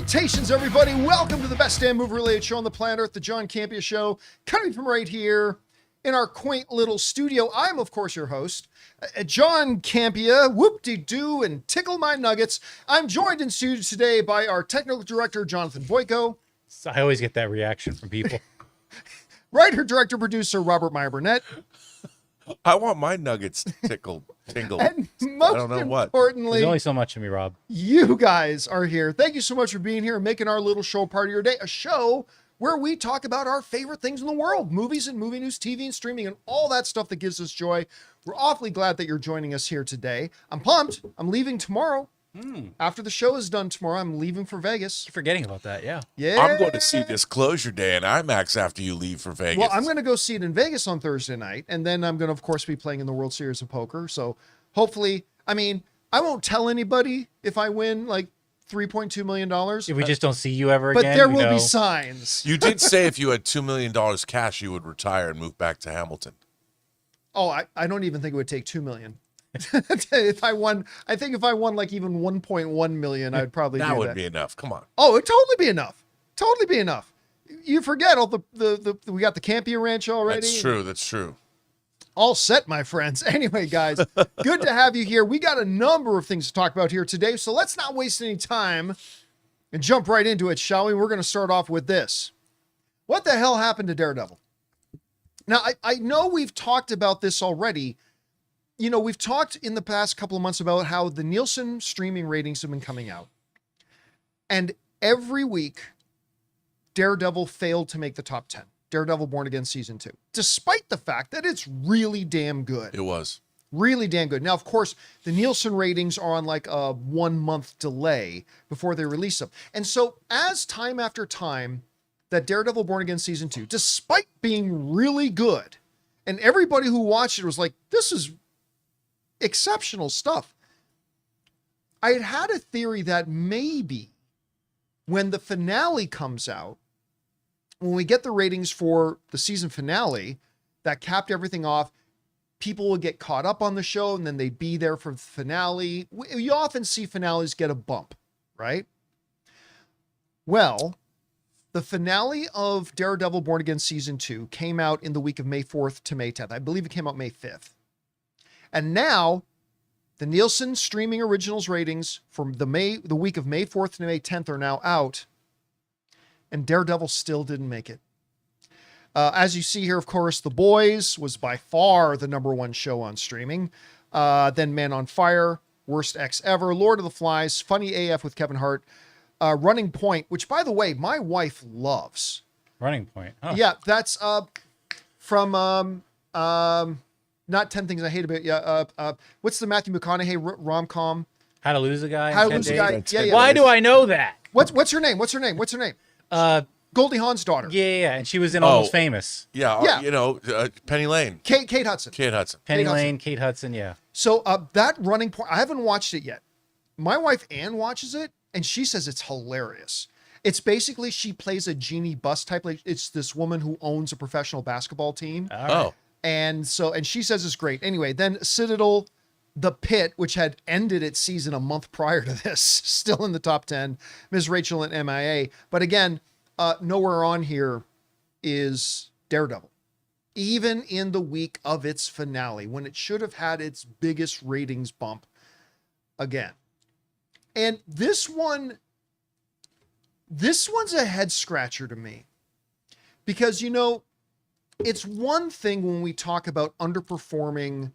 Salutations, everybody. Welcome to the best damn movie-related show on the planet Earth, the John Campea Show, coming from right here in our quaint little studio. I'm, of course, your host, John Campea, whoop-de-doo, and tickle my nuggets. I'm joined in studio today by our technical director, Jonathan Boyko. I always get that reaction from people. Writer, director, producer, Robert Meyer Burnett. I want my nuggets tingled. And most I don't know what. importantly, There's only so much of me, Rob. you guys are here. Thank you so much for being here and making our little show part of your day. A show where we talk about our favorite things in the world, movies and movie news, TV and streaming, and all that stuff that gives us joy. We're awfully glad that you're joining us here today. I'm pumped. I'm leaving tomorrow. After the show is done tomorrow, I'm leaving for Vegas. Forgetting about that, yeah. Yeah. I'm going to see Disclosure Day in IMAX after you leave for Vegas. Well, I'm going to go see it in Vegas on Thursday night, and then I'm going to, of course, be playing in the World Series of Poker. So hopefully, I mean, I won't tell anybody if I win like $3.2 million. If we just don't see you ever But again, there will be signs. You did say if you had $2 million cash, you would retire and move back to Hamilton. Oh, I don't even think it would take 2 million. If I won, I think if I won like even 1.1 million, I'd probably do That that. would be enough. Come on. Oh, it'd totally be enough. Totally be enough. You forget all the we got the Campea Ranch already. That's true. That's true. All set, my friends. Anyway, guys, good to have you here. We got a number of things to talk about here today, so let's not waste any time and jump right into it, shall we? We're going to start off with this. What the hell happened to Daredevil? Now, I know we've talked about this already. You know, we've talked in the past couple of months about how the Nielsen streaming ratings have been coming out. And every week, Daredevil failed to make the top 10. Daredevil Born Again Season 2. Despite the fact that it's really damn good. It was. Really damn good. Now, of course, the Nielsen ratings are on like a 1 month delay before they release them. And so as time after time that Daredevil Born Again Season 2, despite being really good, and everybody who watched it was like, this is exceptional stuff. I had a theory that maybe when the finale comes out, when we get the ratings for the season finale that capped everything off, people will get caught up on the show and then they'd be there for the finale. You often see finales get a bump, right? Well, the finale of Daredevil Born Again Season 2 came out in the week of May 4th to May 10th. I believe it came out May 5th. And now the Nielsen streaming originals ratings from the week of May 4th to May 10th are now out, and Daredevil still didn't make it. As you see here, of course, The Boys was by far the #1 show on streaming. Then Man on Fire, Worst Ex Ever, Lord of the Flies, Funny AF with Kevin Hart, Running Point, which, by the way, my wife loves. Running Point. Huh. Yeah, that's from not 10 Things I Hate About You. What's the Matthew McConaughey rom-com? How to Lose a Guy. How to 10 Lose a Days? Guy. Yeah, yeah. Why do I know that? What's her name? What's her name? Goldie Hawn's daughter. Yeah. And she was in Almost Famous. Yeah. Yeah. You know, Penny Lane. Kate Hudson. Kate Hudson. Penny Kate Hudson. Lane, Kate Hudson, yeah. So that Running Point, I haven't watched it yet. My wife Ann watches it, and she says it's hilarious. It's basically she plays a Jeannie Buss type. Like it's this woman who owns a professional basketball team. All right. Oh. And she says it's great. Anyway, then Citadel, The Pit, which had ended its season a month prior to this, still in the top 10. Ms. Rachel and MIA. But again, nowhere on here is Daredevil. Even in the week of its finale, when it should have had its biggest ratings bump again. And this one's a head scratcher to me. Because, you know, it's one thing when we talk about underperforming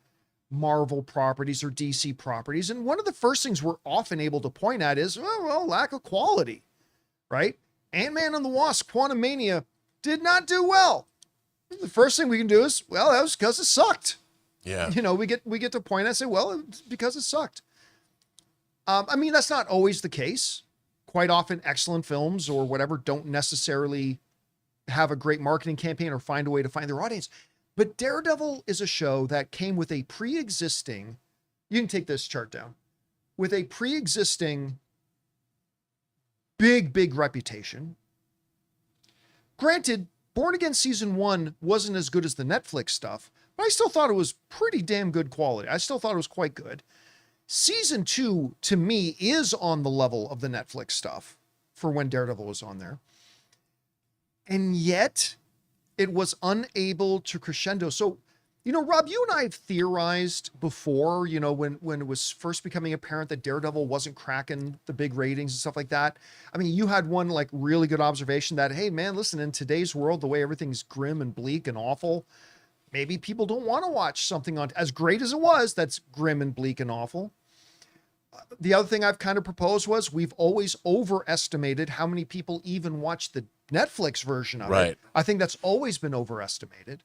Marvel properties or DC properties. And one of the first things we're often able to point at is, well, lack of quality, right? Ant-Man and the Wasp, Quantumania did not do well. The first thing we can do is, well, that was because it sucked. Yeah. You know, we get to point and say, well, it's because it sucked. I mean, that's not always the case. Quite often, excellent films or whatever don't necessarily have a great marketing campaign or find a way to find their audience. But Daredevil is a show that came with a pre-existing, you can take this chart down, with a pre-existing big reputation. Granted, Born Again Season 1 wasn't as good as the Netflix stuff, but I still thought it was pretty damn good quality. I still thought it was quite good. Season 2, to me, is on the level of the Netflix stuff. for when Daredevil was on there. And yet it was unable to crescendo. So, Rob, you and I have theorized before, when it was first becoming apparent that Daredevil wasn't cracking the big ratings and stuff like that. I mean, you had one like really good observation that, hey man, listen, in today's world, the way everything's grim and bleak and awful, maybe people don't want to watch something on as great as it was that's grim and bleak and awful. The other thing I've kind of proposed was we've always overestimated how many people even watch the Netflix version of it. I think that's always been overestimated.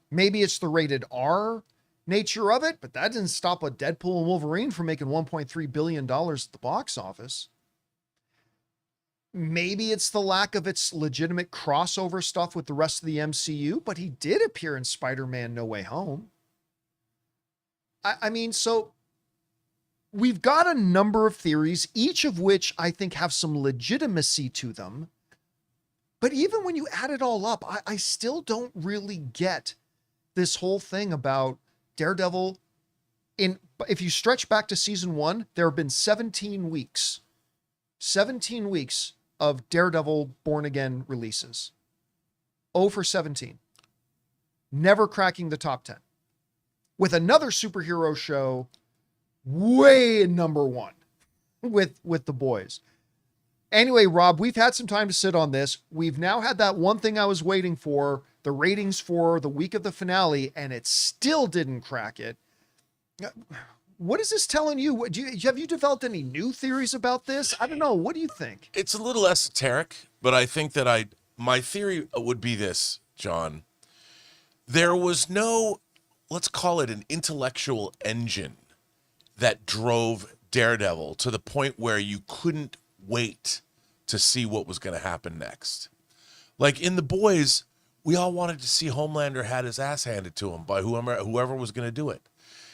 Maybe it's the rated R nature of it, but that didn't stop a Deadpool and Wolverine from making $1.3 billion at the box office. Maybe it's the lack of its legitimate crossover stuff with the rest of the MCU, but he did appear in Spider-Man No Way Home. I mean, so we've got a number of theories, each of which I think have some legitimacy to them. But even when you add it all up, I still don't really get this whole thing about Daredevil. If you stretch back to season 1, there have been 17 weeks of Daredevil Born Again releases. 0 for 17. Never cracking the top 10. With another superhero show way in number 1 with the boys. Anyway, Rob, we've had some time to sit on this. We've now had that one thing I was waiting for, the ratings for the week of the finale, and it still didn't crack it. What is this telling you? Have you developed any new theories about this? I don't know. What do you think? It's a little esoteric, but I think that my theory would be this, John. There was no, let's call it an intellectual engine that drove Daredevil to the point where you couldn't wait to see what was going to happen next. Like in The Boys, we all wanted to see Homelander had his ass handed to him by whoever was going to do it.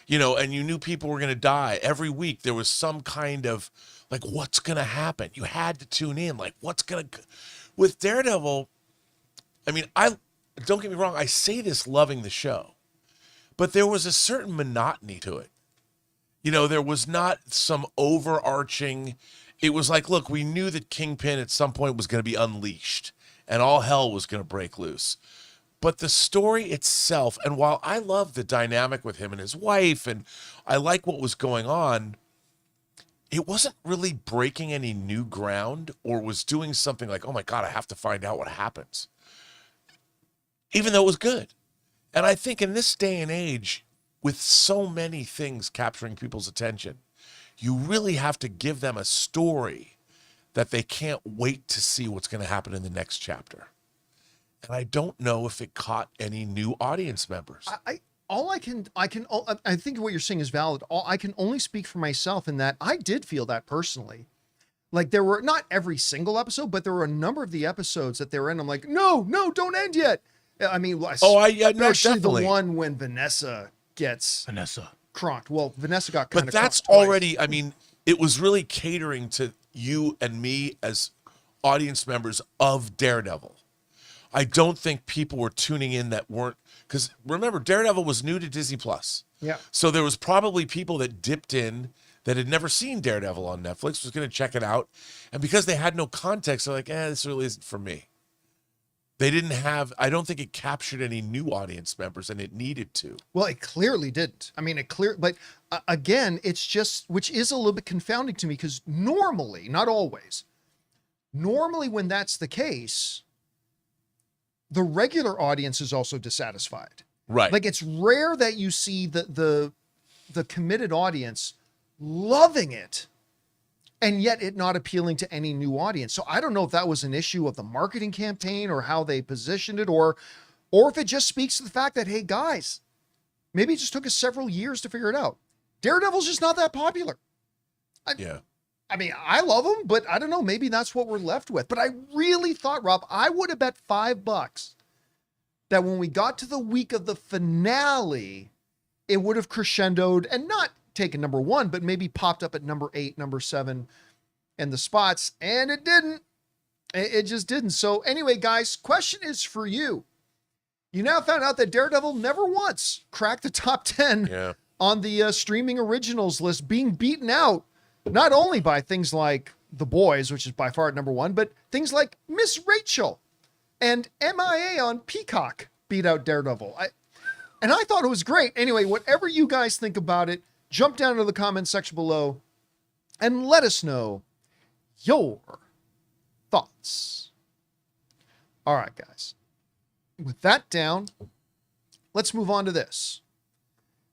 And you knew people were going to die. Every week there was some kind of like, what's going to happen? You had to tune in. Like, what's going to... With Daredevil, I mean, don't get me wrong, I say this loving the show, but there was a certain monotony to it. There was not some overarching... It was like, look, we knew that Kingpin at some point was going to be unleashed and all hell was going to break loose. But the story itself, and while I love the dynamic with him and his wife, and I like what was going on, it wasn't really breaking any new ground or was doing something like, oh my God, I have to find out what happens. Even though it was good. And I think in this day and age, with so many things capturing people's attention, you really have to give them a story that they can't wait to see what's going to happen in the next chapter. And I don't know if it caught any new audience members. I think what you're saying is valid. I can only speak for myself in that I did feel that personally. Like there were not every single episode, but there were a number of the episodes that they were in. I'm like, no, don't end yet. I mean, especially the one when Vanessa gets cronked. Well, Vanessa got kind of. But that's already. I mean, it was really catering to you and me as audience members of Daredevil. I don't think people were tuning in that weren't, because remember, Daredevil was new to Disney Plus. Yeah. So there was probably people that dipped in that had never seen Daredevil on Netflix, was going to check it out. And because they had no context, they're like, this really isn't for me. They didn't have, I don't think it captured any new audience members, and it needed to. Well, it clearly didn't. I mean, but again, it's just, which is a little bit confounding to me, because normally, not always, normally when that's the case, the regular audience is also dissatisfied. Right. Like it's rare that you see the committed audience loving it and yet it not appealing to any new audience. So I don't know if that was an issue of the marketing campaign or how they positioned it, or if it just speaks to the fact that, hey guys, maybe it just took us several years to figure it out. Daredevil's just not that popular. Yeah. I mean, I love them, but I don't know. Maybe that's what we're left with. But I really thought, Rob, I would have bet $5 that when we got to the week of the finale, it would have crescendoed and not taken number 1, but maybe popped up at number 8, number 7 in the spots. And it didn't. It just didn't. So anyway, guys, question is for you. You now found out that Daredevil never once cracked the top 10 on the streaming originals list, being beaten out not only by things like The Boys, which is by far at number 1, but things like Miss Rachel and MIA on Peacock beat out Daredevil. And I thought it was great. Anyway, whatever you guys think about it, jump down into the comments section below and let us know your thoughts. All right, guys. With that down, let's move on to this.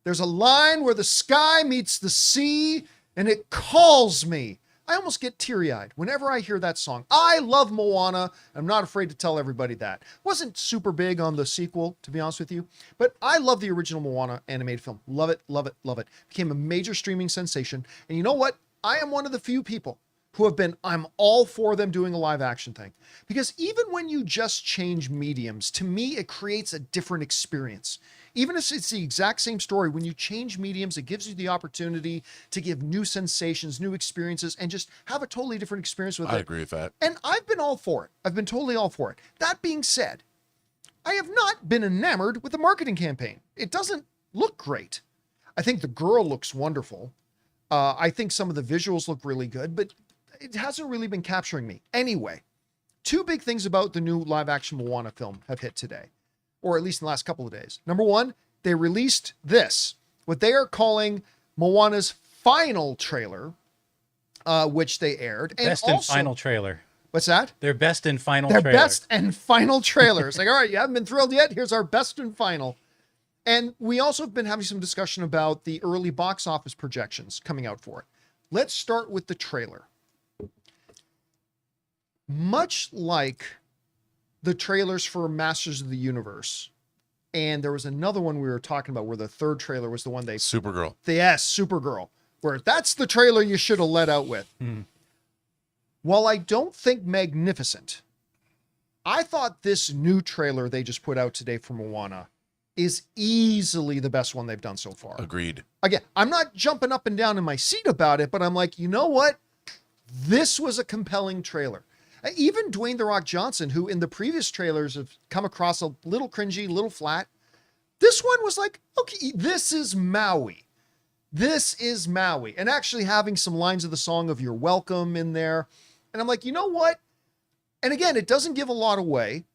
There's a line where the sky meets the sea and it calls me. I almost get teary-eyed whenever I hear that song. I love Moana. I'm not afraid to tell everybody that. Wasn't super big on the sequel, to be honest with you, but I love the original Moana animated film. Love it, love it, love it. Became a major streaming sensation. And you know what? I am one of the few people who have been, I'm all for them doing a live action thing. Because even when you just change mediums, to me, it creates a different experience. Even if it's the exact same story, when you change mediums, it gives you the opportunity to give new sensations, new experiences, and just have a totally different experience with it. I agree with that. And I've been all for it. I've been totally all for it. That being said, I have not been enamored with the marketing campaign. It doesn't look great. I think the girl looks wonderful. I think some of the visuals look really good, but it hasn't really been capturing me. Anyway, 2 big things about the new live action Moana film have hit today, or at least in the last couple of days. Number 1, they released this, what they are calling Moana's final trailer, which they aired. Best and and also, final trailer. What's that? Their best and final Their trailer. best and final trailers. Like, all right, you haven't been thrilled yet? Here's our best and final. And we also have been having some discussion about the early box office projections coming out for it. Let's start with the trailer. Much like the trailers for Masters of the Universe, and there was another one we were talking about where the third trailer was the one Supergirl. yes, Supergirl, where that's the trailer you should have let out with. While I don't think magnificent, I thought this new trailer they just put out today for Moana is easily the best one they've done so far. Agreed. Again, I'm not jumping up and down in my seat about it, but I'm like, you know what? This was a compelling trailer. Even Dwayne "The Rock" Johnson, who in the previous trailers have come across a little cringy, a little flat, this one was like, okay, this is Maui. This is Maui. And actually having some lines of the song of "You're Welcome" in there. And I'm like, you know what? And again, it doesn't give a lot away.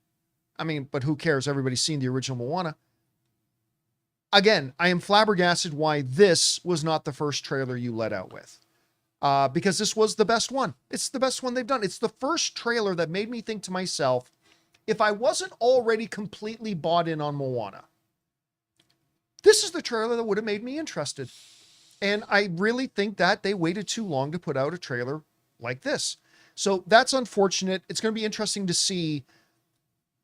I mean, but who cares? Everybody's seen the original Moana. Again, I am flabbergasted why this was not the first trailer you let out with. Because this was the best one. It's the best one they've done. It's the first trailer that made me think to myself, if I wasn't already completely bought in on Moana, this is the trailer that would have made me interested. And I really think that they waited too long to put out a trailer like this. So that's unfortunate. It's going to be interesting to see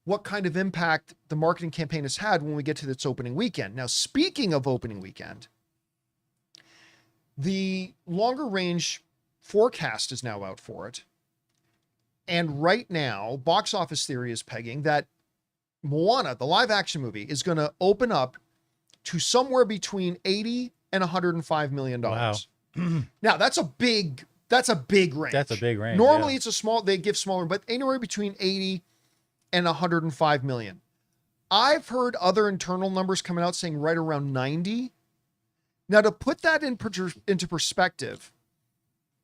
what kind of impact the marketing campaign has had when we get to its opening weekend. Now, speaking of opening weekend, the longer range forecast is now out for it. And right now, Box Office Theory is pegging that Moana, the live action movie, is going to open up to somewhere between 80 and $105 million. Wow. Now, that's a big range. That's a big range. Normally yeah. it's a small, they give smaller, but anywhere between 80 and 105 million. I've heard other internal numbers coming out saying right around 90. Now, to put that into perspective,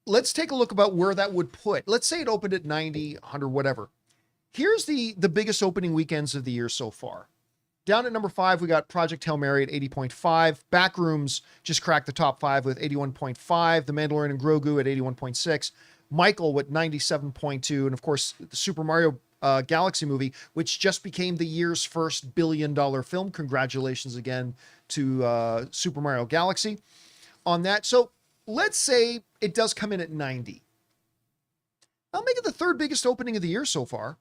let's take a look about where that would put. Let's say it opened at 90, 100, whatever. Here's the biggest opening weekends of the year so far. Down at number 5, we got Project Hail Mary at 80.5. Backrooms just cracked the top 5 with 81.5. The Mandalorian and Grogu at 81.6. Michael with 97.2. And of course, the Super Mario Galaxy movie, which just became the year's first $1 billion film. Congratulations again to Super Mario Galaxy on that. So let's say it does come in at 90. I'll make it the third biggest opening of the year so far.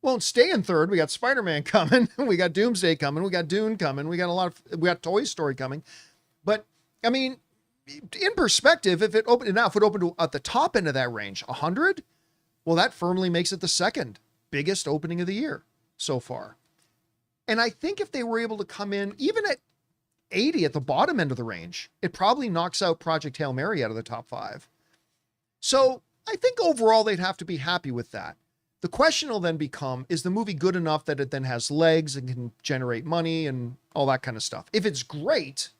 Won't stay in third. We got Spider-Man coming. We got Doomsday coming. We got Dune coming. We got Toy Story coming. But I mean, in perspective, if it opened at the top end of that range, 100, well, that firmly makes it the second biggest opening of the year so far. And I think if they were able to come in even at 80 at the bottom end of the range, it probably knocks out Project Hail Mary out of the top 5. So I think overall they'd have to be happy with that. The question will then become, is the movie good enough that it then has legs and can generate money and all that kind of stuff? If it's great,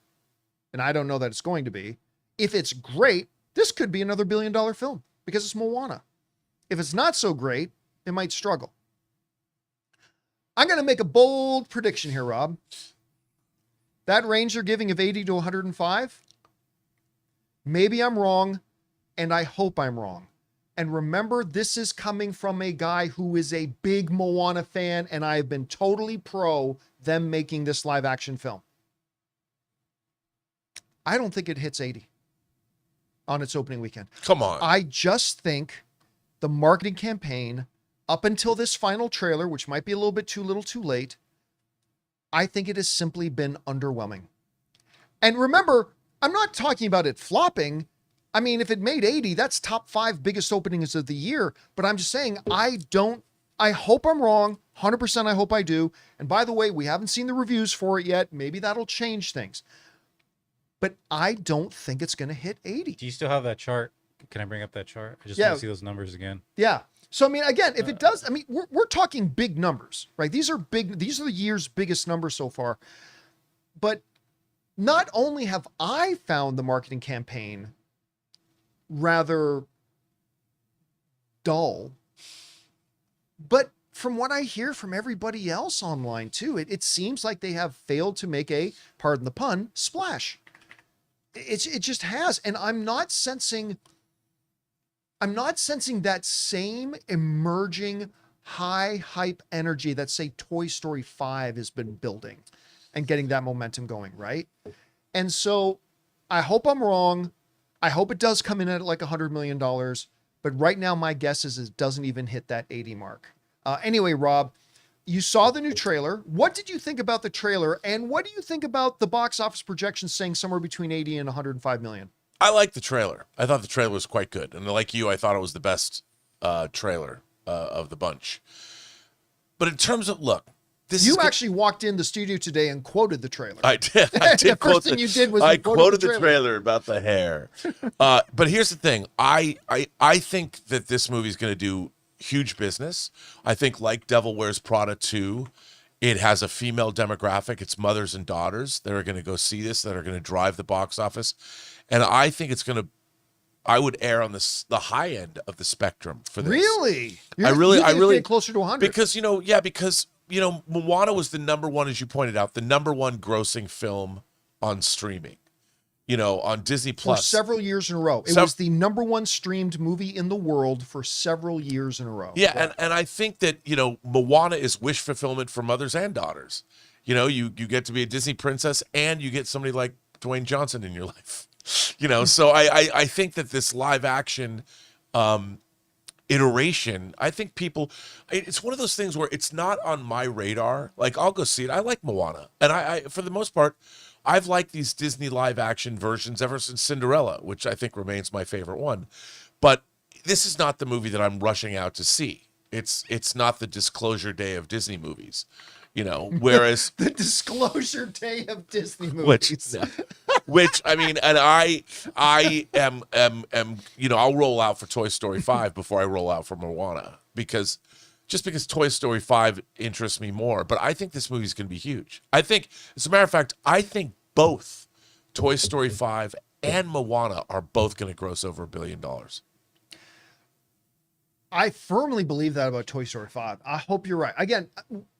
and I don't know that it's going to be, if it's great, this could be another $1 billion film because it's Moana. If it's not so great, it might struggle. I'm going to make a bold prediction here, Rob. That range they're giving of 80 to 105, maybe I'm wrong, and I hope I'm wrong. And remember, this is coming from a guy who is a big Moana fan, and I have been totally pro them making this live action film. I don't think it hits 80 on its opening weekend. Come on. I just think the marketing campaign up until this final trailer, which might be a little bit too little too late, I think it has simply been underwhelming. And remember, I'm not talking about it flopping. I mean, if it made 80, that's top 5 biggest openings of the year. But I'm just saying, I hope I'm wrong. 100% I hope I do. And by the way, we haven't seen the reviews for it yet. Maybe that'll change things. But I don't think it's going to hit 80. Do you still have that chart? Can I bring up that chart? I just Yeah. want to see those numbers again. Yeah. So, I mean, again, if it does, I mean, we're talking big numbers, right? These are the year's biggest numbers so far. But not only have I found the marketing campaign rather dull, but from what I hear from everybody else online too, it seems like they have failed to make a, pardon the pun, splash. It just has. And I'm not sensing that same emerging high hype energy that, say, Toy Story 5 has been building and getting that momentum going, right? And so I hope I'm wrong. I hope it does come in at like $100 million. But right now, my guess is it doesn't even hit that 80 mark. Anyway, Rob, you saw the new trailer. What did you think about the trailer? And what do you think about the box office projections saying somewhere between 80 and 105 million? I liked the trailer. I thought the trailer was quite good. And like you, I thought it was the best trailer of the bunch. But in terms of, look, You actually walked in the studio today and quoted the trailer. I did. I did. The first thing you did was I you quoted the trailer about the hair. But here's the thing. I think that this movie is going to do huge business. I think, like Devil Wears Prada 2, it has a female demographic. It's mothers and daughters that are going to go see this, that are going to drive the box office. And I think it's going to, I would err on the high end of the spectrum for this. Really? I really get closer to 100 because Moana was the number one, as you pointed out, the number one grossing film on streaming. On Disney for Plus several years in a row. It was the number one streamed movie in the world for several years in a row. Yeah, and I think that Moana is wish fulfillment for mothers and daughters. You get to be a Disney princess and you get somebody like Dwayne Johnson in your life. So I think that this live action iteration, I think it's one of those things where it's not on my radar. Like, I'll go see it. I like Moana, and I for the most part, I've liked these Disney live action versions ever since Cinderella, which I think remains my favorite one. But this is not the movie that I'm rushing out to see. It's not the Disclosure Day of Disney movies, whereas The Disclosure Day of Disney movies. which I mean, and I am I'll roll out for Toy Story 5 before I roll out for Moana because Toy Story 5 interests me more. But I think this movie's going to be huge. I think, as a matter of fact, both Toy Story 5 and Moana are both going to gross over $1 billion. I firmly believe that about Toy Story 5. I hope you're right. Again,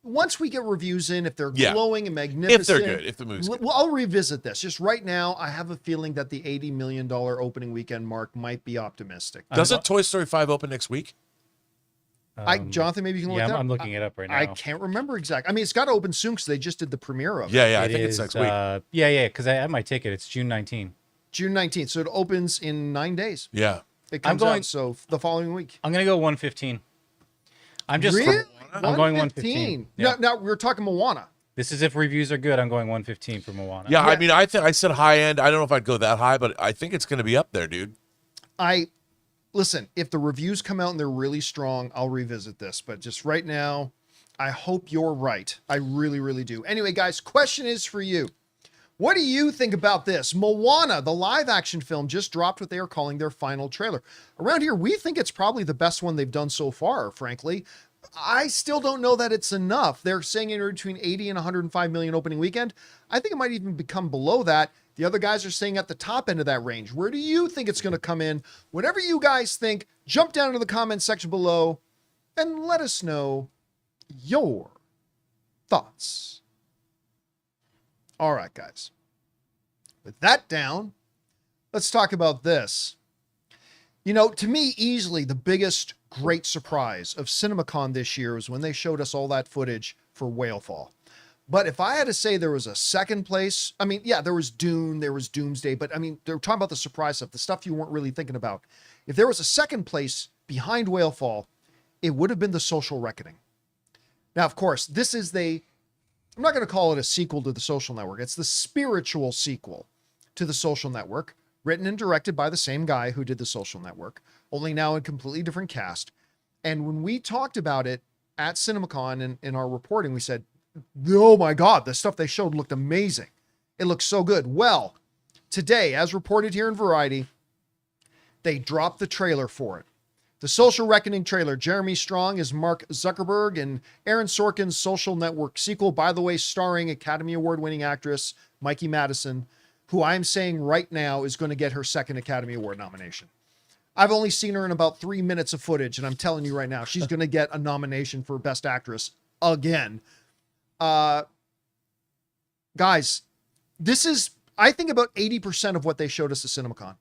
once we get reviews in, if they're glowing and magnificent, if they're good, if the movie's good. Well, I'll revisit this. Just right now, I have a feeling that the $80 million opening weekend mark might be optimistic. Doesn't Toy Story 5 open next week? Jonathan, maybe you can look it up. I'm looking it up right now. I can't remember exactly. I mean, it's got to open soon because they just did the premiere of it. Yeah, I think it's next week. Yeah, because I have my ticket. It's June 19th. June 19th. So it opens in 9 days. Yeah. It comes out, so the following week. I'm going to go 115. I'm just really? I'm going 115. Yeah. Now we're talking Moana. This is if reviews are good. I'm going 115 for Moana. Yeah, I mean, I said high end. I don't know if I'd go that high, but I think it's going to be up there, dude. Listen, if the reviews come out and they're really strong, I'll revisit this. But just right now, I hope you're right. I really, really do. Anyway, guys, question is for you. What do you think about this? Moana, the live action film, just dropped what they are calling their final trailer. Around here, we think it's probably the best one they've done so far, frankly. I still don't know that it's enough. They're saying anywhere between 80 and 105 million opening weekend. I think it might even become below that. The other guys are saying at the top end of that range. Where do you think it's going to come in? Whatever you guys think, jump down into the comment section below and let us know your thoughts. All right, guys. With that down, let's talk about this. You know, to me, easily the biggest great surprise of CinemaCon this year was when they showed us all that footage for Whalefall. But if I had to say there was a second place, I mean, yeah, there was Dune, there was Doomsday, but I mean, they're talking about the surprise stuff, the stuff you weren't really thinking about. If there was a second place behind Whalefall, it would have been The Social Reckoning. Now, of course, this is I'm not going to call it a sequel to The Social Network. It's the spiritual sequel to The Social Network, written and directed by the same guy who did The Social Network, only now in completely different cast. And when we talked about it at CinemaCon and in our reporting, we said, oh my God, the stuff they showed looked amazing. It looked so good. Well, today, as reported here in Variety, they dropped the trailer for it. The Social Reckoning trailer. Jeremy Strong is Mark Zuckerberg, and Aaron Sorkin's Social Network sequel, by the way, starring Academy Award winning actress Mikey Madison, who I'm saying right now is going to get her second Academy Award nomination. I've only seen her in about 3 minutes of footage, and I'm telling you right now, she's going to get a nomination for Best Actress again. Guys, this is, I think, about 80% of what they showed us at CinemaCon.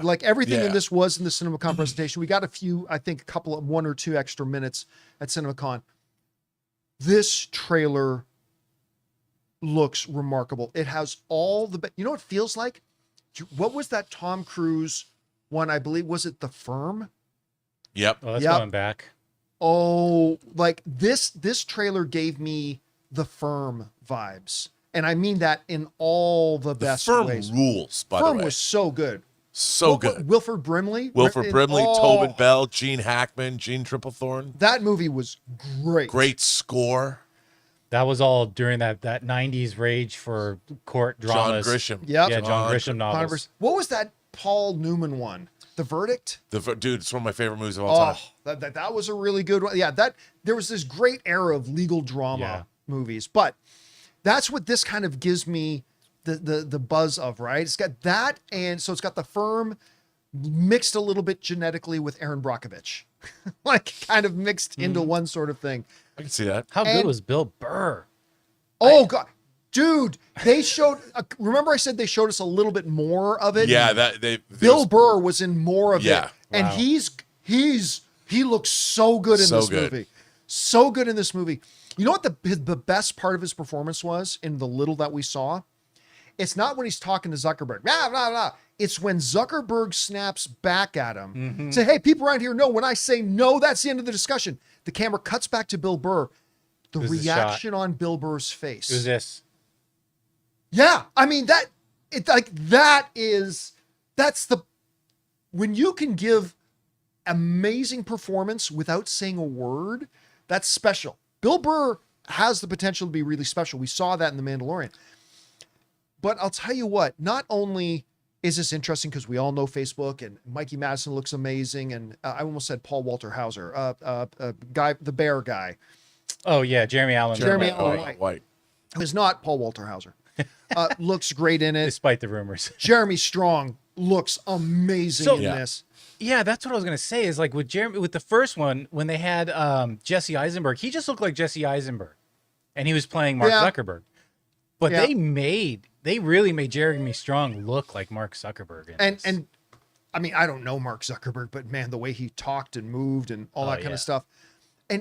Like everything in this was in the CinemaCon presentation. We got a few, I think, one or two extra minutes at CinemaCon. This trailer looks remarkable. It has all you know what it feels like? What was that Tom Cruise one? I believe, was it The Firm? Yep. Oh, that's going back. Oh, like this trailer gave me The Firm vibes. And I mean that in all the best ways. Firm rules, by the way. Firm was so good. So good. Wilford Brimley. Tobin Bell, Gene Hackman, Gene Triplethorn. That movie was great. Great score. That was all during that 90s rage for court dramas. John Grisham. Yep. Yeah, John Grisham novels. What was that Paul Newman one? The Verdict? Dude, it's one of my favorite movies of all time. That was a really good one. Yeah, there was this great era of legal drama movies. But that's what this kind of gives me the buzz of, right? It's got that, and so it's got The Firm mixed a little bit genetically with Aaron Brockovich. Like kind of mixed into one sort of thing. I can see that. How good was Bill Burr? Oh, God. Dude, they showed, remember I said they showed us a little bit more of it? Yeah, Bill Burr was in more of it. Yeah. And he looks so good in this movie. So good in this movie. You know what the best part of his performance was in the little that we saw? It's not when he's talking to Zuckerberg. Blah, blah, blah. It's when Zuckerberg snaps back at him. Say, hey, people around here know when I say no, that's the end of the discussion. The camera cuts back to Bill Burr. The reaction on Bill Burr's face. Who's this? Yeah. I mean, when you can give amazing performance without saying a word, that's special. Bill Burr has the potential to be really special. We saw that in The Mandalorian. But I'll tell you what, not only is this interesting because we all know Facebook and Mikey Madison looks amazing. And I almost said Paul Walter Hauser, the bear guy. Oh yeah. Jeremy Allen White. Who is not Paul Walter Hauser. Looks great in it. Despite the rumors. Jeremy Strong looks amazing in this. Yeah, that's what I was gonna say. Is like with the first one when they had Jesse Eisenberg, he just looked like Jesse Eisenberg, and he was playing Mark Zuckerberg. But they really made Jeremy Strong look like Mark Zuckerberg. And I mean, I don't know Mark Zuckerberg, but man, the way he talked and moved and all that kind of stuff.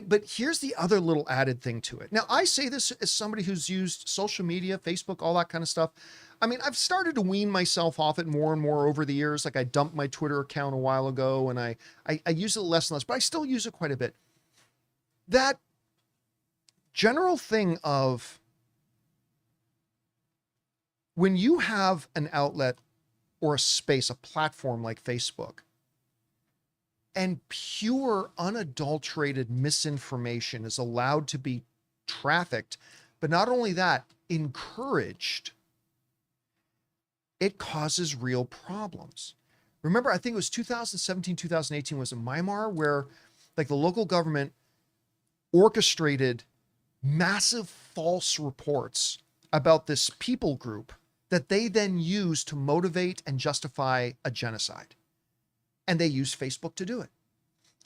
But here's the other little added thing to it. Now, I say this as somebody who's used social media, Facebook, all that kind of stuff. I mean, I've started to wean myself off it more and more over the years. Like I dumped my Twitter account a while ago and I use it less and less, but I still use it quite a bit. That general thing of when you have an outlet or a space, a platform like Facebook, and pure, unadulterated misinformation is allowed to be trafficked, but not only that, encouraged, it causes real problems. Remember, I think it was 2017, 2018 was in Myanmar where like the local government orchestrated massive false reports about this people group that they then use to motivate and justify a genocide. And they use Facebook to do it.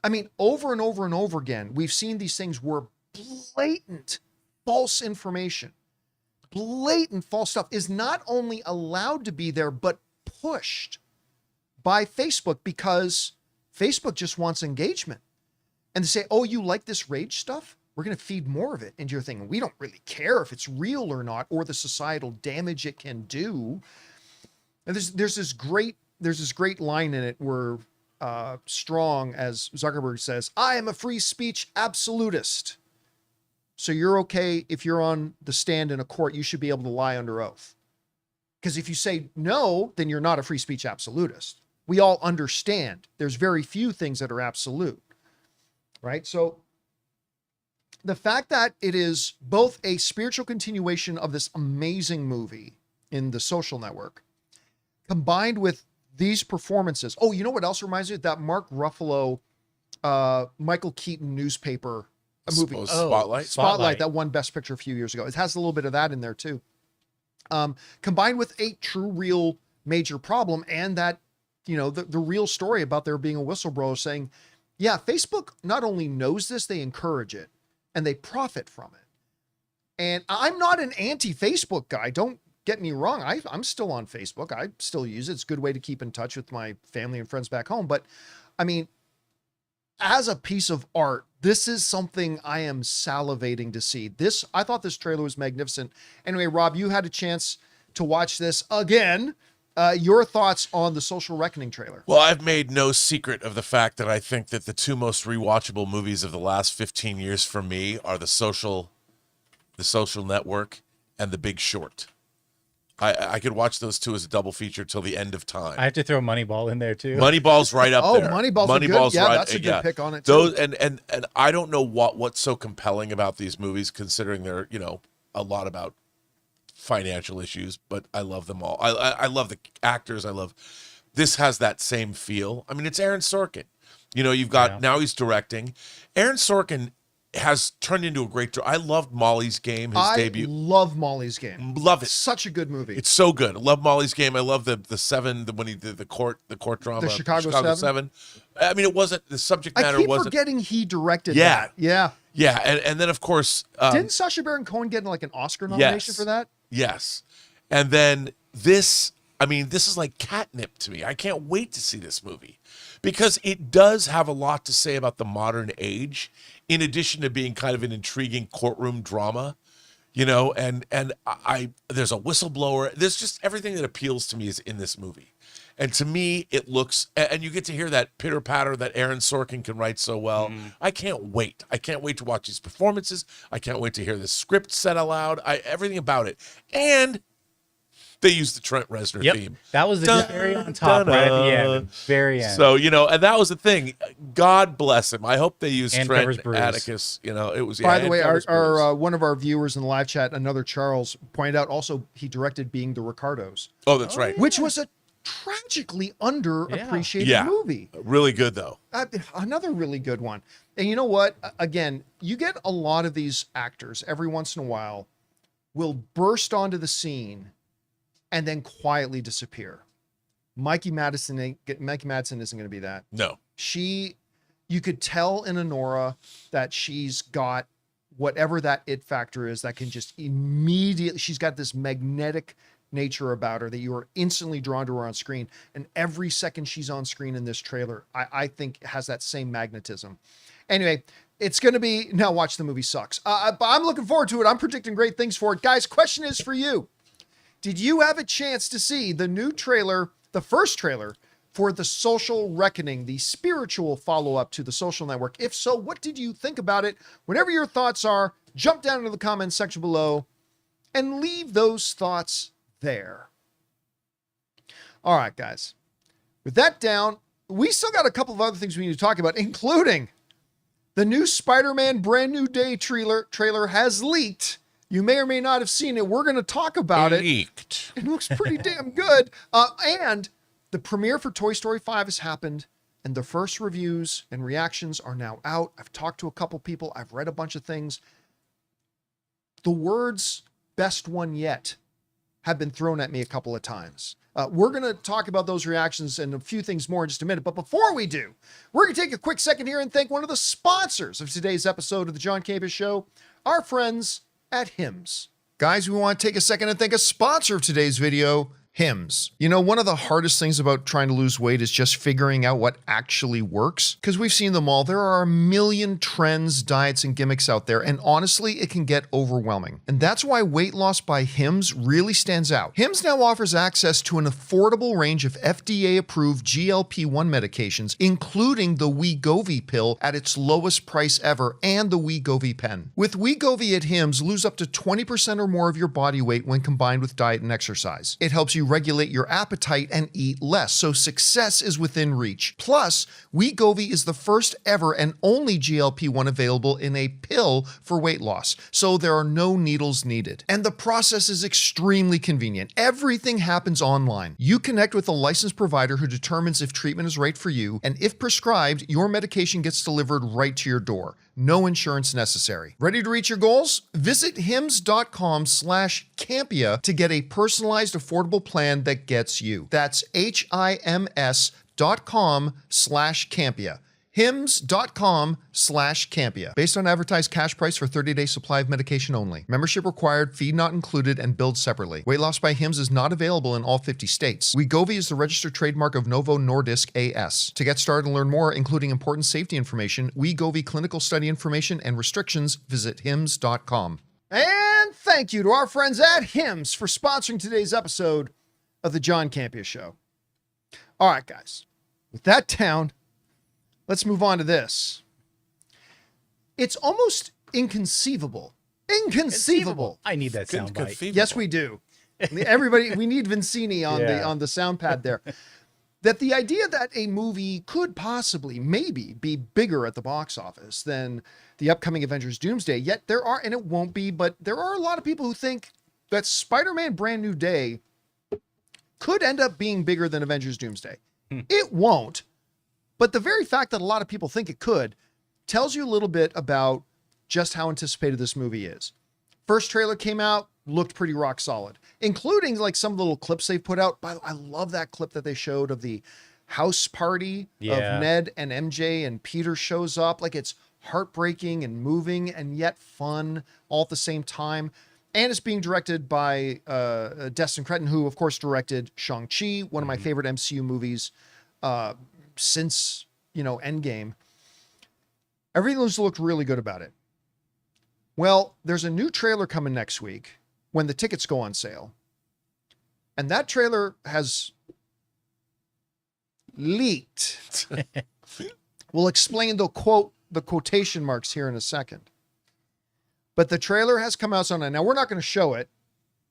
I mean, over and over and over again, we've seen these things where blatant false information, blatant false stuff is not only allowed to be there, but pushed by Facebook because Facebook just wants engagement. And they say, oh, you like this rage stuff? We're going to feed more of it into your thing. And we don't really care if it's real or not, or the societal damage it can do. And there's this great line in it where Strong, as Zuckerberg says, I am a free speech absolutist. So you're okay if you're on the stand in a court, you should be able to lie under oath. Because if you say no, then you're not a free speech absolutist. We all understand there's very few things that are absolute, right? So the fact that it is both a spiritual continuation of this amazing movie in The Social Network, combined with these performances. Oh, you know what else reminds me of that Mark Ruffalo, Michael Keaton newspaper movie? Spotlight, that won Best Picture a few years ago. It has a little bit of that in there too. Combined with a true, real major problem, and that, you know, the real story about there being a whistleblower saying, yeah, Facebook not only knows this, they encourage it and they profit from it. And I'm not an anti-Facebook guy. Don't get me wrong. I'm still on Facebook. I still use it. It's a good way to keep in touch with my family and friends back home. But I mean, as a piece of art, this is something I am salivating to see. I thought this trailer was magnificent. Anyway, Rob, you had a chance to watch this again. Your thoughts on the Social Reckoning trailer? Well, I've made no secret of the fact that I think that the two most rewatchable movies of the last 15 years for me are The Social Network and The Big Short. I could watch those two as a double feature till the end of time. I have to throw Moneyball in there too. Moneyball's right up there. Moneyball's good. Yeah, right, that's a good pick on it too. Those and I don't know what's so compelling about these movies, considering they're, you know, a lot about financial issues, but I love them all. I love the actors. This has that same feel. I mean, it's Aaron Sorkin. You know, you've got now he's directing. Aaron Sorkin has turned into a great. I loved Molly's Game, his debut. I love Molly's Game. Love it. Such a good movie. It's so good. I love Molly's Game. I love the Seven, when he did the court drama. The Chicago Seven. I mean, it wasn't, the subject matter wasn't. I keep forgetting he directed that. Yeah. Yeah, and then of course. Didn't Sacha Baron Cohen get like an Oscar nomination for that? Yes. And then this is like catnip to me. I can't wait to see this movie because it does have a lot to say about the modern age, in addition to being kind of an intriguing courtroom drama, you know, and there's a whistleblower. There's just everything that appeals to me is in this movie. And to me, it looks, and you get to hear that pitter patter that Aaron Sorkin can write so well. I can't wait. I can't wait to watch these performances. I can't wait to hear the script said aloud. Everything about it. And they used the Trent Reznor theme. That was the cherry on top right at the end. Very end. So, you know, and that was the thing. God bless him. I hope they used and Trent Atticus. You know, it was. By the way, our one of our viewers in the live chat, another Charles, pointed out also he directed Being the Ricardos. Oh, that's right. Which was a tragically underappreciated movie. Really good though. Another really good one. And you know what? Again, you get a lot of these actors every once in a while will burst onto the scene and then quietly disappear. Mikey Madison isn't going to be that. No. You could tell in Honora that she's got whatever that it factor is that can just immediately, she's got this magnetic nature about her that you are instantly drawn to her on screen. And every second she's on screen in this trailer, I think has that same magnetism. Anyway, it's going to be, now watch the movie sucks. But I'm looking forward to it. I'm predicting great things for it. Guys, question is for you. Did you have a chance to see the new trailer, the first trailer for The Social Reckoning, the spiritual follow-up to The Social Network? If so, what did you think about it? Whatever your thoughts are, jump down into the comments section below and leave those thoughts there. All right, guys. With that down, we still got a couple of other things we need to talk about, including the new Spider-Man Brand New Day trailer has leaked. You may or may not have seen it. We're going to talk about it. It looks pretty damn good. And the premiere for Toy Story 5 has happened. And the first reviews and reactions are now out. I've talked to a couple people. I've read a bunch of things. The words "best one yet" have been thrown at me a couple of times. We're going to talk about those reactions and a few things more in just a minute. But before we do, we're going to take a quick second here and thank one of the sponsors of today's episode of the John Campea Show, our friends at Hims. Guys, we want to take a second and thank a sponsor of today's video, Hims. You know, one of the hardest things about trying to lose weight is just figuring out what actually works. Because we've seen them all. There are a million trends, diets, and gimmicks out there. And honestly, it can get overwhelming. And that's why Weight Loss by Hims really stands out. Hims now offers access to an affordable range of FDA-approved GLP-1 medications, including the Wegovy pill at its lowest price ever and the Wegovy pen. With Wegovy at Hims, lose up to 20% or more of your body weight when combined with diet and exercise. It helps you regulate your appetite and eat less, so success is within reach. Plus, Wegovy is the first ever and only GLP-1 available in a pill for weight loss, so there are no needles needed. And the process is extremely convenient. Everything happens online. You connect with a licensed provider who determines if treatment is right for you, and if prescribed, your medication gets delivered right to your door. No insurance necessary. Ready to reach your goals? Visit hims.com/Campea to get a personalized, affordable plan that gets you. That's HIMS.com/Campea. hims.com/Campea. Based on advertised cash price for 30-day supply of medication only. Membership required, fee not included, and billed separately. Weight Loss by Hims is not available in all 50 states. Wegovy is the registered trademark of Novo Nordisk AS. To get started and learn more, including important safety information, Wegovy clinical study information, and restrictions, visit hims.com. And thank you to our friends at Hims for sponsoring today's episode of the John Campea Show. All right, guys. With that down, let's move on to this. It's almost inconceivable. Inconceivable. I need that soundbite. Yes, we do. Everybody, we need Vincini on the sound pad there. That the idea that a movie could possibly, maybe, be bigger at the box office than the upcoming Avengers Doomsday, yet there are, and it won't be, but there are a lot of people who think that Spider-Man Brand New Day could end up being bigger than Avengers Doomsday. It won't. But the very fact that a lot of people think it could tells you a little bit about just how anticipated this movie is. First trailer came out, looked pretty rock solid, including like some of the little clips they put out. I love that clip that they showed of the house party of Ned and MJ, and Peter shows up. Like, it's heartbreaking and moving and yet fun all at the same time. And it's being directed by Destin Cretton, who of course directed Shang-Chi, one of my favorite MCU movies since, Endgame. Everything's looked really good about it. Well, there's a new trailer coming next week when the tickets go on sale. And that trailer has leaked. We'll explain the quotation marks here in a second. But the trailer has come out Sunday. Now, we're not going to show it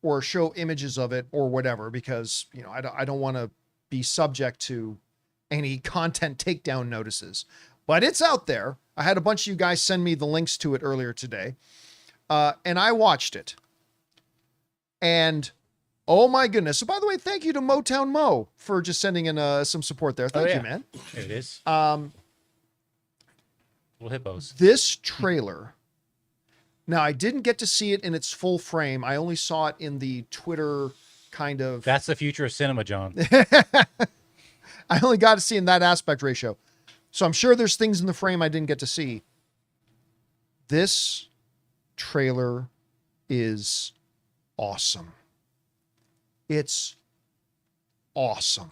or show images of it or whatever, because, I don't want to be subject to any content takedown notices. But it's out there. I had a bunch of you guys send me the links to it earlier today. And I watched it. And oh my goodness. So by the way, thank you to Motown Mo for just sending in some support there. Thank you, man. There it is. Little hippos. This trailer. Now, I didn't get to see it in its full frame. I only saw it in the Twitter kind of... That's the future of cinema, John. I only got to see in that aspect ratio. So I'm sure there's things in the frame I didn't get to see. This trailer is awesome. It's awesome.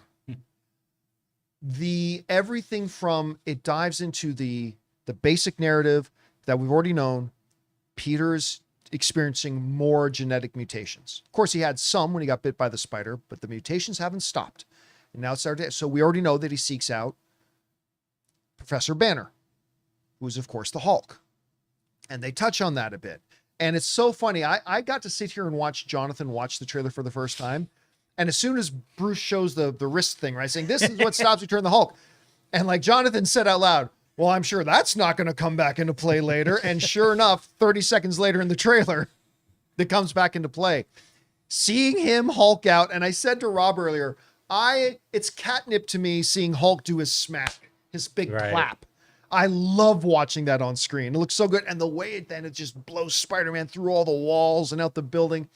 Everything from, it dives into the basic narrative that we've already known. Peter's experiencing more genetic mutations. Of course, he had some when he got bit by the spider, but the mutations haven't stopped. And now it's started. So we already know that he seeks out Professor Banner, who's of course the Hulk. And they touch on that a bit. And it's so funny. I got to sit here and watch Jonathan watch the trailer for the first time. And as soon as Bruce shows the wrist thing, right, saying, this is what stops Return of the Hulk. And like Jonathan said out loud, well, I'm sure that's not going to come back into play later. And sure enough, 30 seconds later in the trailer, it comes back into play. Seeing him Hulk out, and I said to Rob earlier, it's catnip to me seeing Hulk do his smack his big Right. clap. I love watching that on screen. It looks so good. And the way it just blows Spider-Man through all the walls and out the building.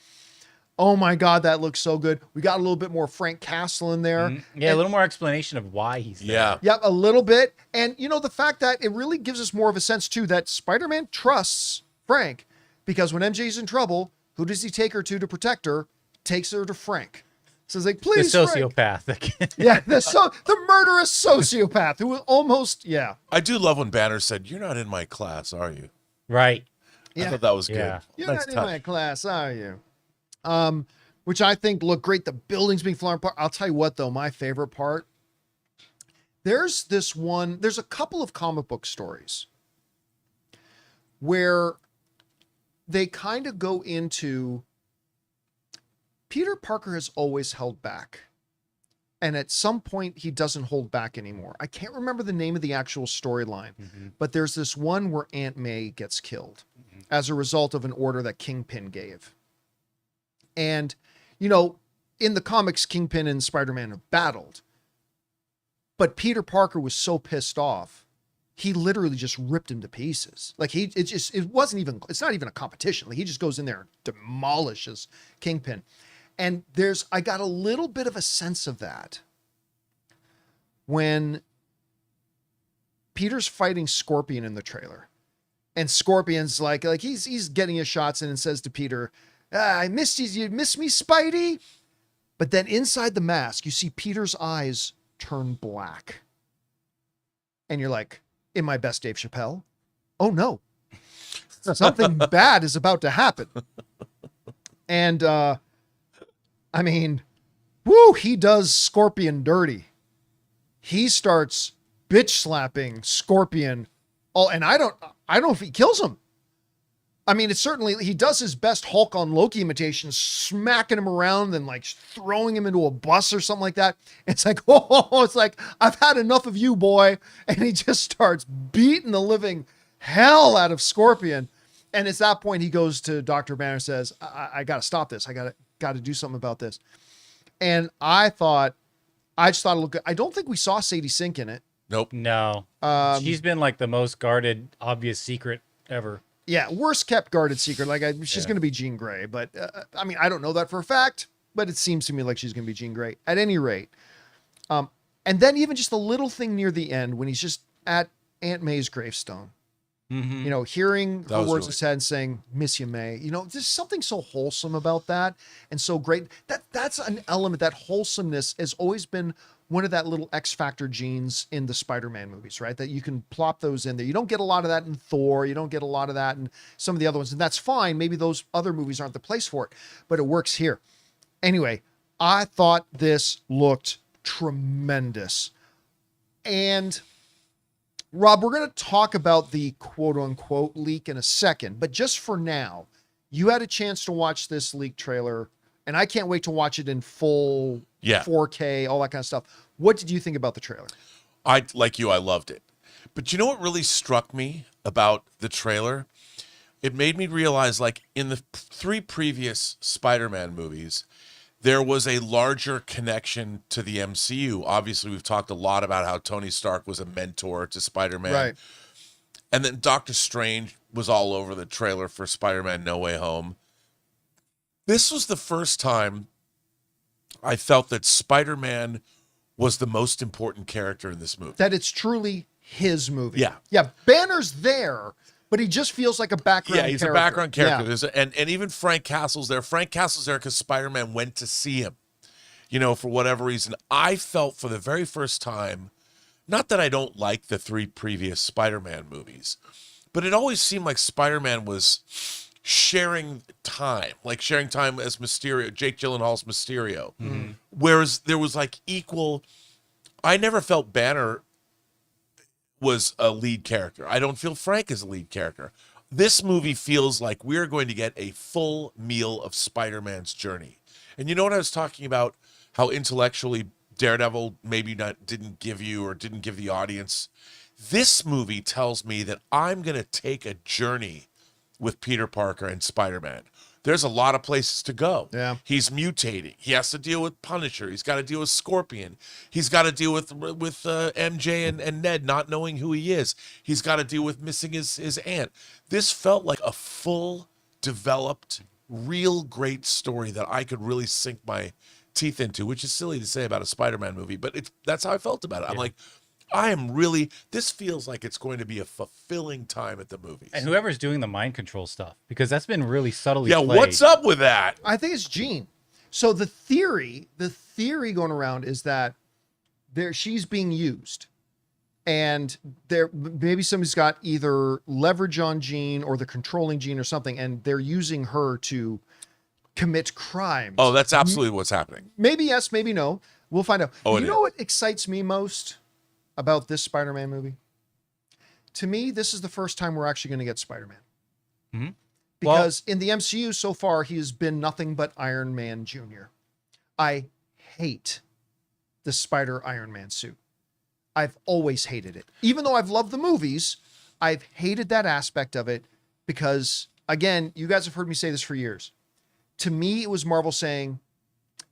Oh my God, that looks so good. We got a little bit more Frank Castle in there. Yeah, a little more explanation of why he's there. Yeah. Yep, a little bit. And, the fact that it really gives us more of a sense, too, that Spider-Man trusts Frank, because when MJ's in trouble, who does he take her to protect her? Takes her to Frank. So it's like, The please, Frank. sociopath. Yeah, the murderous sociopath who almost, yeah. I do love when Banner said, "You're not in my class, are you?" Right. Yeah. I thought that was good. Yeah. You're Nice not in touch. my class, are you? Which I think looked great. The buildings being flown apart. I'll tell you what, though, my favorite part. There's a couple of comic book stories where they kind of go into Peter Parker has always held back. And at some point, he doesn't hold back anymore. I can't remember the name of the actual storyline, but there's this one where Aunt May gets killed as a result of an order that Kingpin gave. And, in the comics, Kingpin and Spider-Man have battled. But Peter Parker was so pissed off, he literally just ripped him to pieces. Like it's not even a competition. Like he just goes in there and demolishes Kingpin. And I got a little bit of a sense of that when Peter's fighting Scorpion in the trailer. And Scorpion's like he's getting his shots in and says to Peter, I missed you. You miss me, Spidey? But then inside the mask, you see Peter's eyes turn black. And you're like, in my best Dave Chappelle? Oh no. Something bad is about to happen. And, he does Scorpion dirty. He starts bitch slapping Scorpion. Oh, and I don't know if he kills him. It's certainly, he does his best Hulk on Loki imitation, smacking him around and like throwing him into a bus or something like that. It's like, it's like, I've had enough of you, boy. And he just starts beating the living hell out of Scorpion. And it's that point he goes to Dr. Banner and says, I got to stop this. I got to do something about this. And I just thought it looked good. I don't think we saw Sadie Sink in it. Nope. No. She's been like the most guarded, obvious secret ever. Yeah, worst kept guarded secret. She's going to be Jean Grey, but I don't know that for a fact, but it seems to me like she's going to be Jean Grey at any rate. And then even just the little thing near the end when he's just at Aunt May's gravestone, hearing the words really said and saying, "Miss you, May." There's something so wholesome about that and so great. That's an element. That wholesomeness has always been one of that little X Factor genes in the Spider-Man movies, right? That you can plop those in there. You don't get a lot of that in Thor. You don't get a lot of that in some of the other ones. And that's fine. Maybe those other movies aren't the place for it, but it works here. Anyway, I thought this looked tremendous. And Rob, we're going to talk about the quote unquote leak in a second, but just for now, you had a chance to watch this leak trailer and I can't wait to watch it in full 4K, all that kind of stuff. What did you think about the trailer? I loved it. But you know what really struck me about the trailer? It made me realize, like, in the 3 previous Spider-Man movies, there was a larger connection to the MCU. Obviously, we've talked a lot about how Tony Stark was a mentor to Spider-Man. Right. And then Doctor Strange was all over the trailer for Spider-Man No Way Home. This was the first time I felt that Spider-Man was the most important character in this movie. That it's truly his movie. Yeah. Yeah. Banner's there, but he just feels like a background character. Yeah, he's a background character. Yeah. And even Frank Castle's there. Frank Castle's there because Spider-Man went to see him, for whatever reason. I felt for the very first time, not that I don't like the 3 previous Spider-Man movies, but it always seemed like Spider-Man was sharing time as Mysterio, Jake Gyllenhaal's Mysterio. Mm-hmm. Whereas there was like equal, I never felt Banner was a lead character. I don't feel Frank is a lead character. This movie feels like we're going to get a full meal of Spider-Man's journey. And you know what I was talking about? How intellectually Daredevil didn't give the audience. This movie tells me that I'm going to take a journey with Peter Parker and Spider-Man. there's a lot of places to go. Yeah. He's mutating. He has to deal with Punisher. He's got to deal with Scorpion. He's got to deal with MJ and Ned not knowing who he is. He's got to deal with missing his aunt. This felt like a full, developed, real great story that I could really sink my teeth into, which is silly to say about a Spider-Man movie, but that's how I felt about it. I'm like, this feels like it's going to be a fulfilling time at the movies. And whoever's doing the mind control stuff, because that's been really subtly yeah, played. what's up with that? I think it's Jean. So the theory going around is that she's being used, and maybe somebody's got either leverage on Jean or the controlling Jean or something, and they're using her to commit crimes. Oh, that's absolutely what's happening. Maybe yes, maybe no. We'll find out. Oh, You know what excites me most about this Spider-Man movie? To me, this is the first time we're actually going to get Spider-Man. Mm-hmm. Because in the MCU so far, he has been nothing but Iron Man Jr. I hate the Spider Iron Man suit. I've always hated it. Even though I've loved the movies, I've hated that aspect of it because, again, you guys have heard me say this for years. To me, it was Marvel saying,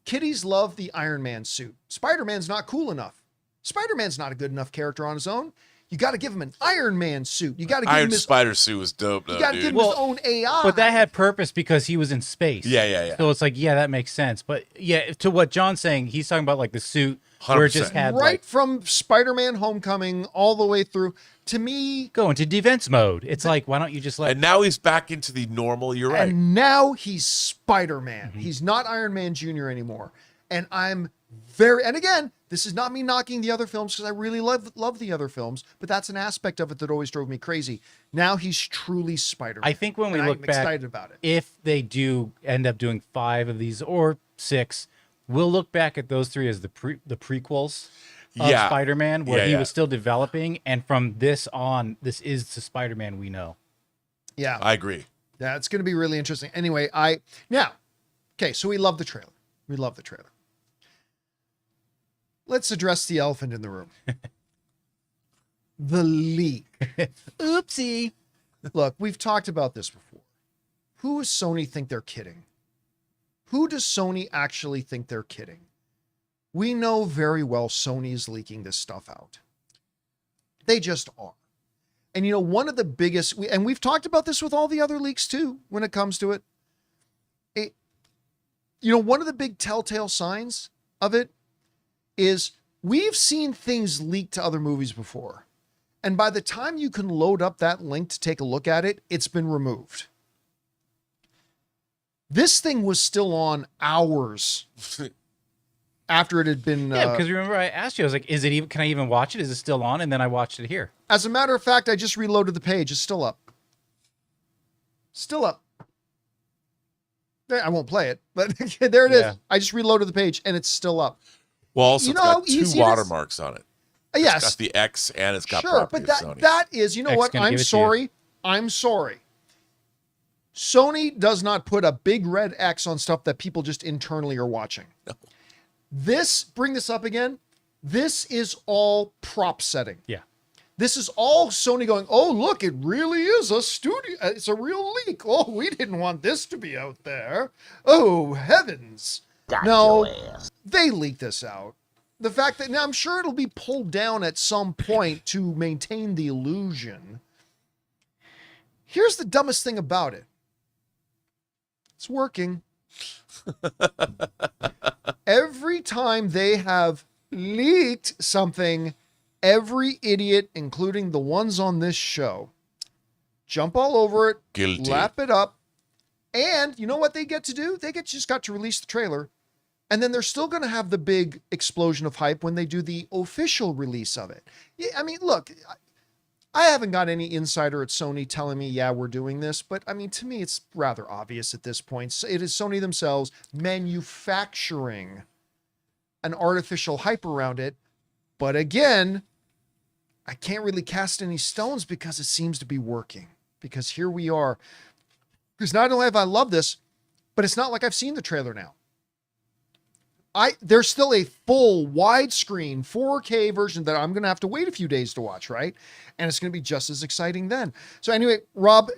kiddies love the Iron Man suit. Spider-Man's not cool enough. Spider-Man's not a good enough character on his own. You got to give him an Iron Man suit. You got to give him his Spider suit was dope, though, You got to dude. give him his own AI. But that had purpose because he was in space. Yeah. So it's like, yeah, that makes sense. But yeah, to what John's saying, he's talking about like the suit where it just 100%. had right like from Spider-Man Homecoming all the way through. To me, go into defense mode. It's like, why don't you just let And now he's back into the normal. You're right. and now he's Spider-Man. He's not Iron Man Jr. anymore. And I'm and again, this is not me knocking the other films because I really love the other films, but that's an aspect of it that always drove me crazy. Now he's truly Spider-Man. I think when we and look I'm back, excited about it. if they do end up doing 5 of these or 6, we'll look back at those 3 as the prequels of Yeah. Spider-Man, where Yeah, he yeah. was still developing, and from this on, this is the Spider-Man we know. Yeah. I agree. Yeah, it's going to be really interesting. Anyway, so we love the trailer. We love the trailer. Let's address the elephant in the room. The leak. Oopsie. Look, we've talked about this before. Who does Sony think they're kidding? Who does Sony actually think they're kidding? We know very well Sony is leaking this stuff out. They just are. And one of the biggest, and we've talked about this with all the other leaks too, when it comes to it. One of the big telltale signs of it is we've seen things leaked to other movies before. And by the time you can load up that link to take a look at it, it's been removed. This thing was still on hours after it had been. Yeah, because remember I asked you, I was like, "Is it even? Can I even watch it? Is it still on?" And then I watched it here. As a matter of fact, I just reloaded the page. It's still up. Still up. I won't play it, but there it is. I just reloaded the page and it's still up. Well, also, You it's know how got 2 easy it is? watermarks on it. Yes. It's got the X and it's got Sure, property but of Sony. that is, you know X what? gonna I'm give it to you. sorry. I'm sorry. Sony does not put a big red X on stuff that people just internally are watching. No. Bring this up again. This is all prop setting. Yeah. This is all Sony going, oh, look, it really is a studio. It's a real leak. Oh, we didn't want this to be out there. Oh, heavens. No, they leaked this out. The fact that now I'm sure it'll be pulled down at some point to maintain the illusion. Here's the dumbest thing about it. It's working. Every time they have leaked something, every idiot, including the ones on this show, jump all over it, Guilty. lap it up, and you know what they get to do? They just got to release the trailer, and then they're still going to have the big explosion of hype when they do the official release of it. Yeah, I mean, look, I haven't got any insider at Sony telling me, yeah, we're doing this, but I mean, to me, it's rather obvious at this point. It is Sony themselves manufacturing an artificial hype around it. But again, I can't really cast any stones because it seems to be working. Because here we are. Because not only have I loved this, but it's not like I've seen the trailer now. There's still a full widescreen 4K version that I'm going to have to wait a few days to watch, right? And it's going to be just as exciting then. So anyway, Rob,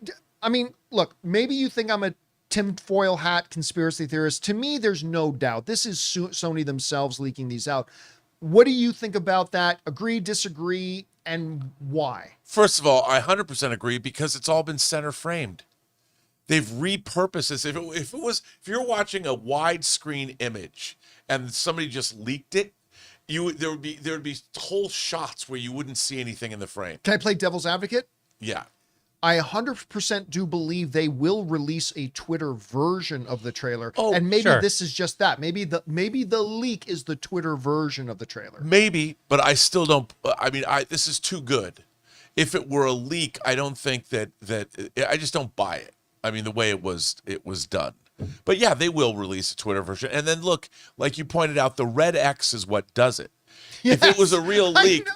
I mean, look, maybe you think I'm a tinfoil hat conspiracy theorists, to me, there's no doubt. This is Sony themselves leaking these out. What do you think about that? Agree, disagree, and why? First of all, I 100% agree because it's all been center framed. They've repurposed this. If you're watching a widescreen image and somebody just leaked it, there would be whole shots where you wouldn't see anything in the frame. Can I play devil's advocate? Yeah. I 100% do believe they will release a Twitter version of the trailer. Oh, and maybe sure. this is just that. Maybe the leak is the Twitter version of the trailer. Maybe, but I still don't. I mean, this is too good. If it were a leak, I don't think that I just don't buy it. I mean, the way it was done. But yeah, they will release a Twitter version. And then look, like you pointed out, the red X is what does it. Yes, if it was a real leak,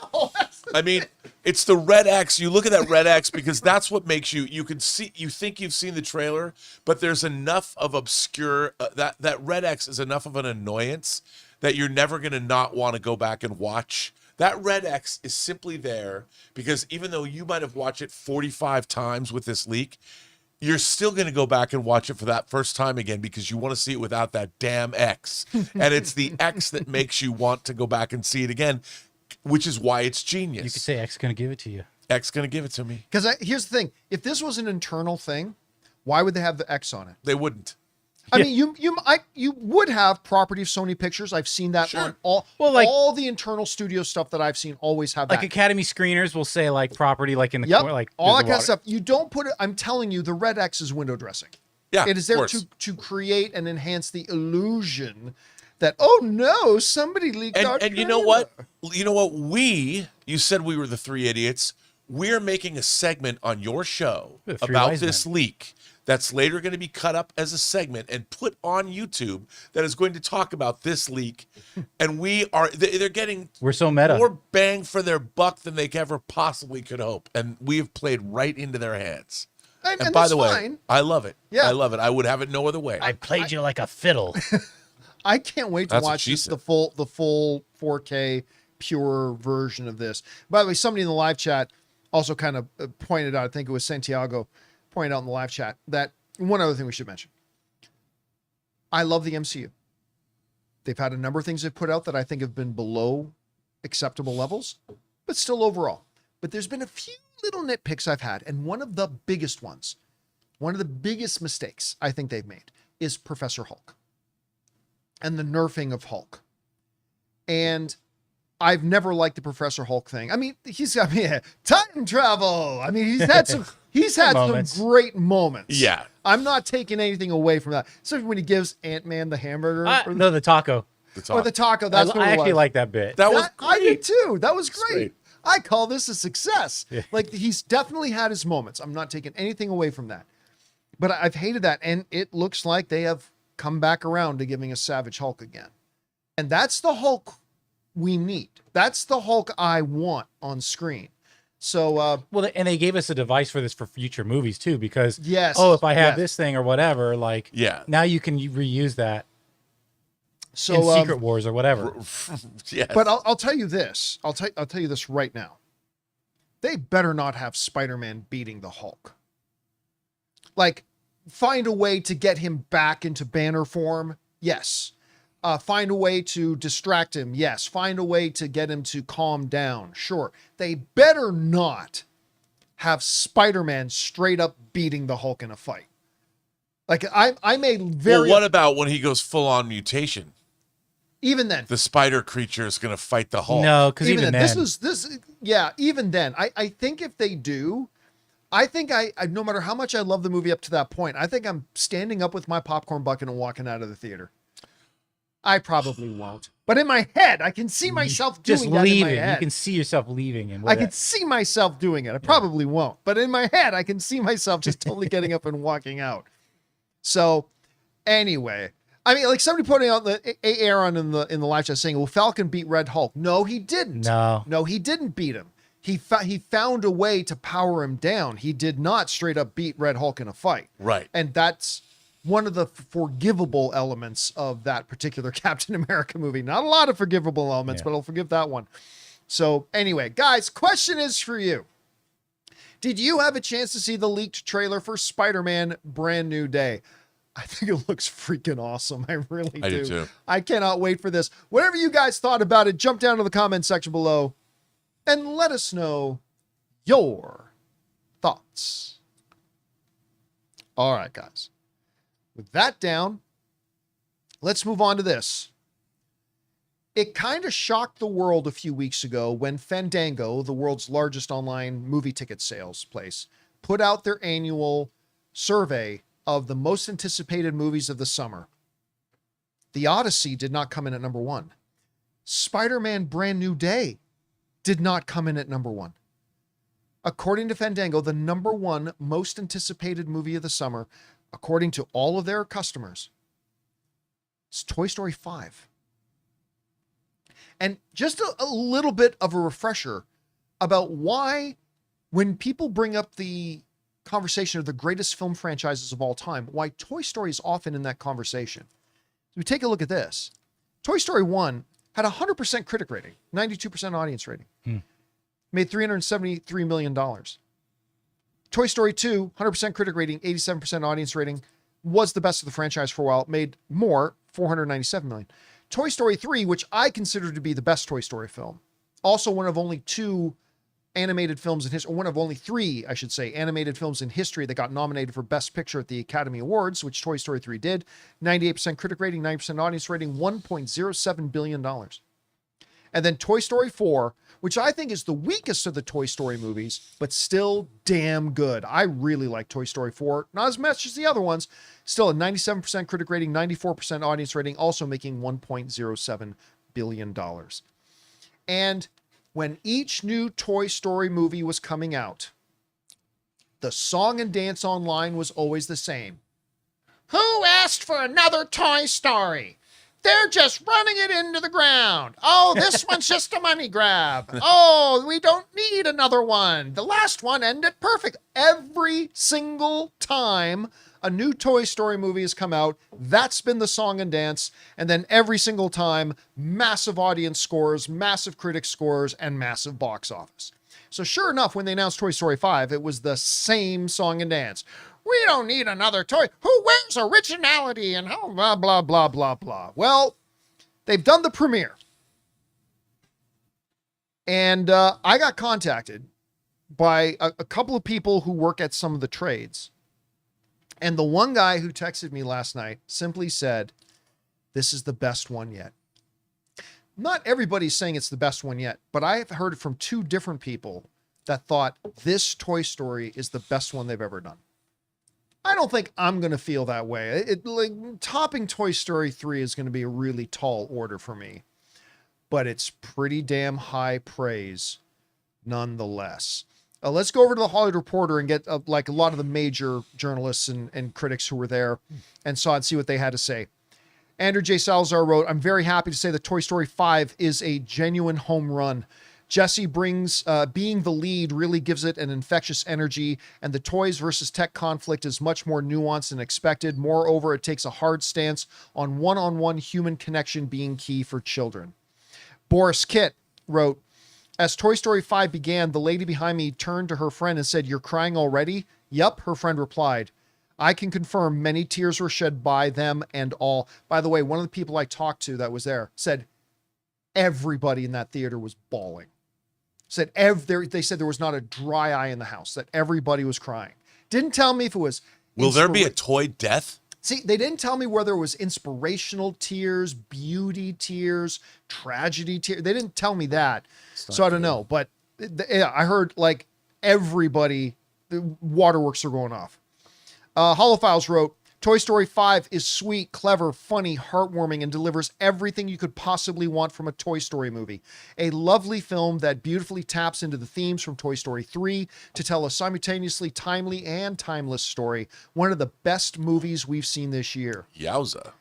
I mean, it's the red X. You look at that red X because that's what makes you can see, you think you've seen the trailer, but there's enough of obscure, that red X is enough of an annoyance that you're never going to not want to go back and watch. That red X is simply there because even though you might have watched it 45 times with this leak, you're still going to go back and watch it for that first time again because you want to see it without that damn X. And it's the X that makes you want to go back and see it again, which is why it's genius. You could say X going to give it to you. X going to give it to me. Because here's the thing. If this was an internal thing, why would they have the X on it? They wouldn't. I mean, you would have property of Sony Pictures. I've seen that Sure. on all the internal studio stuff that I've seen always have that. Like Academy screeners will say like property, like in the Yep, corner, like all that there's a kind of water. stuff. You don't put it. I'm telling you, the red X is window dressing. Yeah, It is of there course. to create and enhance the illusion that, oh no, somebody leaked our And you know what? You know what? You said we were the three idiots. We're making a segment on your show The three about wise this men. leak that's later going to be cut up as a segment and put on YouTube that is going to talk about this leak. And they're getting We're so meta. more bang for their buck than they ever possibly could hope. And we have played right into their hands. And by that's the way, fine. I love it. Yeah. I love it. I would have it no other way. I played you like a fiddle. I can't wait to That's what watch she the said. full 4K pure version of this. By the way, somebody in the live chat also kind of pointed out, I think it was Santiago, pointed out in the live chat that one other thing we should mention. I love the MCU. They've had a number of things they've put out that I think have been below acceptable levels, but still overall. But there's been a few little nitpicks I've had, and one of the biggest ones, one of the biggest mistakes I think they've made is Professor Hulk and the nerfing of Hulk. And I've never liked the Professor Hulk thing. I mean, he's got time travel. I mean, he's had some Moments. great moments. Yeah. I'm not taking anything away from that. Especially when he gives Ant-Man the hamburger. No, the taco. Or the taco. That's what I it actually was. like that bit. That was I did great. too. That was great. great. I call this a success. Yeah. Like, he's definitely had his moments. I'm not taking anything away from that. But I've hated that. And it looks like they have come back around to giving us Savage Hulk again. And that's the Hulk we need. That's the Hulk I want on screen. So, Well, and they gave us a device for this for future movies too, because yes. if I have yes. this thing or whatever, like Yeah. now you can reuse that So, in Secret Wars or whatever. Yes. but I'll tell you this. I'll tell you this right now. They better not have Spider-Man beating the Hulk. Like, find a way to get him back into Banner form. Yes. Find a way to distract him. Yes. Find a way to get him to calm down. Sure. They better not have Spider-Man straight up beating the Hulk in a fight. Like, I'm a very... Well, what about when he goes full on mutation? even then. The spider creature is going to fight the Hulk. No, because even then, even then, I think if they do, I think I no matter how much I love the movie up to that point, I think I'm standing up with my popcorn bucket and walking out of the theater. I probably won't, but in my head, I can see myself just doing that in my leaving. head. You can see yourself leaving, and I can see myself doing it. I probably won't, but in my head, I can see myself just totally getting up and walking out. So, anyway, I mean, like somebody putting out the Aaron in the live chat saying, "Well, Falcon beat Red Hulk." No, he didn't. No, he didn't beat him. He found a way to power him down. He did not straight up beat Red Hulk in a fight. Right. And that's one of the forgivable elements of that particular Captain America movie. Not a lot of forgivable elements, but I'll forgive that one. So anyway, guys, question is for you. Did you have a chance to see the leaked trailer for Spider-Man Brand New Day? I think it looks freaking awesome. I really I do too. I cannot wait for this. Whatever you guys thought about it, jump down to the comment section below and let us know your thoughts. All right, guys. With that down, let's move on to this. It kind of shocked the world a few weeks ago when Fandango, the world's largest online movie ticket sales place, put out their annual survey of the most anticipated movies of the summer. The Odyssey did not come in at number 1. Spider-Man Brand New Day did not come in at number 1. According to Fandango, the number 1 most anticipated movie of the summer, according to all of their customers, is Toy Story 5. And just a little bit of a refresher about why, when people bring up the conversation of the greatest film franchises of all time, why Toy Story is often in that conversation. So we take a look at this. Toy Story 1 had a 100% critic rating, 92% audience rating. Made $373 million. Toy Story 2, 100% critic rating, 87% audience rating, was the best of the franchise for a while. Made more, $497 million. Toy Story 3, which I consider to be the best Toy Story film, also one of only 2 animated films in history, one of only 3, I should say, animated films in history that got nominated for Best Picture at the Academy Awards, which Toy Story 3 did. 98% critic rating, 90% audience rating, $1.07 billion. And then Toy Story 4, which I think is the weakest of the Toy Story movies, but still damn good. I really like Toy Story 4, not as much as the other ones. Still a 97% critic rating, 94% audience rating, also making $1.07 billion. And when each new Toy Story movie was coming out, the song and dance online was always the same. Who asked for another Toy Story? They're just running it into the ground. Oh, this one's just a money grab. Oh, we don't need another one. The last one ended perfect. Every single time a new Toy Story movie has come out, that's been the song and dance. And then every single time, massive audience scores, massive critic scores, and massive box office. So sure enough, when they announced Toy Story 5, it was the same song and dance. We don't need another toy. Who wears originality and how blah, blah, blah, blah, blah. Well, they've done the premiere. And I got contacted by a couple of people who work at some of the trades. And the one guy who texted me last night simply said, this is the best one yet. Not everybody's saying it's the best one yet, but I have heard from 2 different people that thought this Toy Story is the best one they've ever done. I don't think I'm going to feel that way. Topping Toy Story 3 is going to be a really tall order for me, but it's pretty damn high praise nonetheless. Let's go over to the Hollywood Reporter and get like a lot of the major journalists and critics who were there and saw it and see what they had to say. Andrew J. Salazar wrote, I'm very happy to say that Toy Story 5 is a genuine home run. Jesse brings, being the lead really gives it an infectious energy, and the toys versus tech conflict is much more nuanced than expected. Moreover, it takes a hard stance on one-on-one human connection being key for children. Boris Kitt wrote, as Toy Story 5 began, the lady behind me turned to her friend and said, you're crying already? Yup, her friend replied. I can confirm many tears were shed by them and all. By the way, one of the people I talked to that was there said everybody in that theater was bawling. Said they said there was not a dry eye in the house, that everybody was crying. Didn't tell me if it was... Will there be a toy death? See, they didn't tell me whether it was inspirational tears, beauty tears, tragedy tears. They didn't tell me that. So I don't know. But yeah, I heard like everybody, the waterworks are going off. Holophiles wrote, Toy Story 5 is sweet, clever, funny, heartwarming, and delivers everything you could possibly want from a Toy Story movie. A lovely film that beautifully taps into the themes from Toy Story 3 to tell a simultaneously timely and timeless story. One of the best movies we've seen this year. Yowza.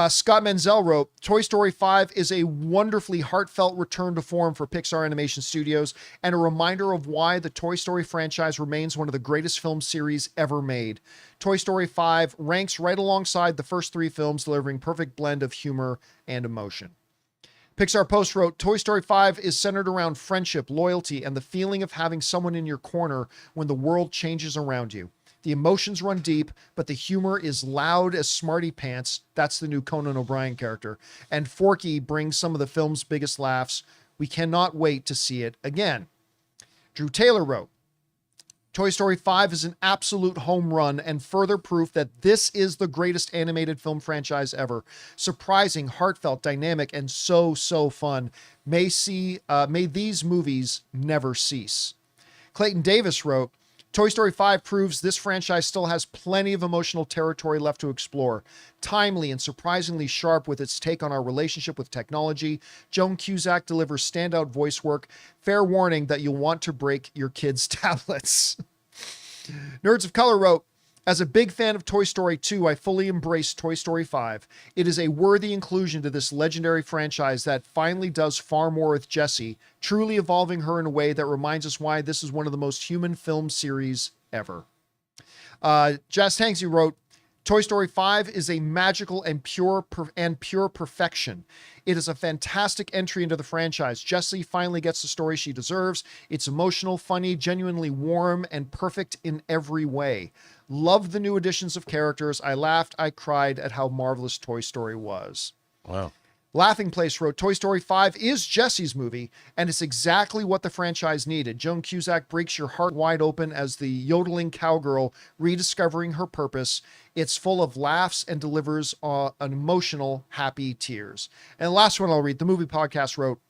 Scott Menzel wrote, Toy Story 5 is a wonderfully heartfelt return to form for Pixar Animation Studios and a reminder of why the Toy Story franchise remains one of the greatest film series ever made. Toy Story 5 ranks right alongside the first 3 films, delivering perfect blend of humor and emotion. Pixar Post wrote, Toy Story 5 is centered around friendship, loyalty, and the feeling of having someone in your corner when the world changes around you. The emotions run deep, but the humor is loud as Smarty Pants. That's the new Conan O'Brien character. And Forky brings some of the film's biggest laughs. We cannot wait to see it again. Drew Taylor wrote, Toy Story 5 is an absolute home run and further proof that this is the greatest animated film franchise ever. Surprising, heartfelt, dynamic, and so fun. May these movies never cease. Clayton Davis wrote, Toy Story 5 proves this franchise still has plenty of emotional territory left to explore. Timely and surprisingly sharp with its take on our relationship with technology, Joan Cusack delivers standout voice work. Fair warning that you'll want to break your kids' tablets. Nerds of Color wrote, as a big fan of Toy Story 2, I fully embrace Toy Story 5. It is a worthy inclusion to this legendary franchise that finally does far more with Jessie, truly evolving her in a way that reminds us why this is one of the most human film series ever. Jazz Tangsy wrote, Toy Story 5 is a magical and pure perfection. It is a fantastic entry into the franchise. Jessie finally gets the story she deserves. It's emotional, funny, genuinely warm, and perfect in every way. Loved the new additions of characters. I laughed, I cried at how marvelous Toy Story was. Wow. Laughing Place wrote, Toy Story 5 is Jessie's movie, and it's exactly what the franchise needed. Joan Cusack breaks your heart wide open as the yodeling cowgirl rediscovering her purpose. It's full of laughs and delivers an emotional, happy tears. And the last one I'll read, the Movie Podcast wrote,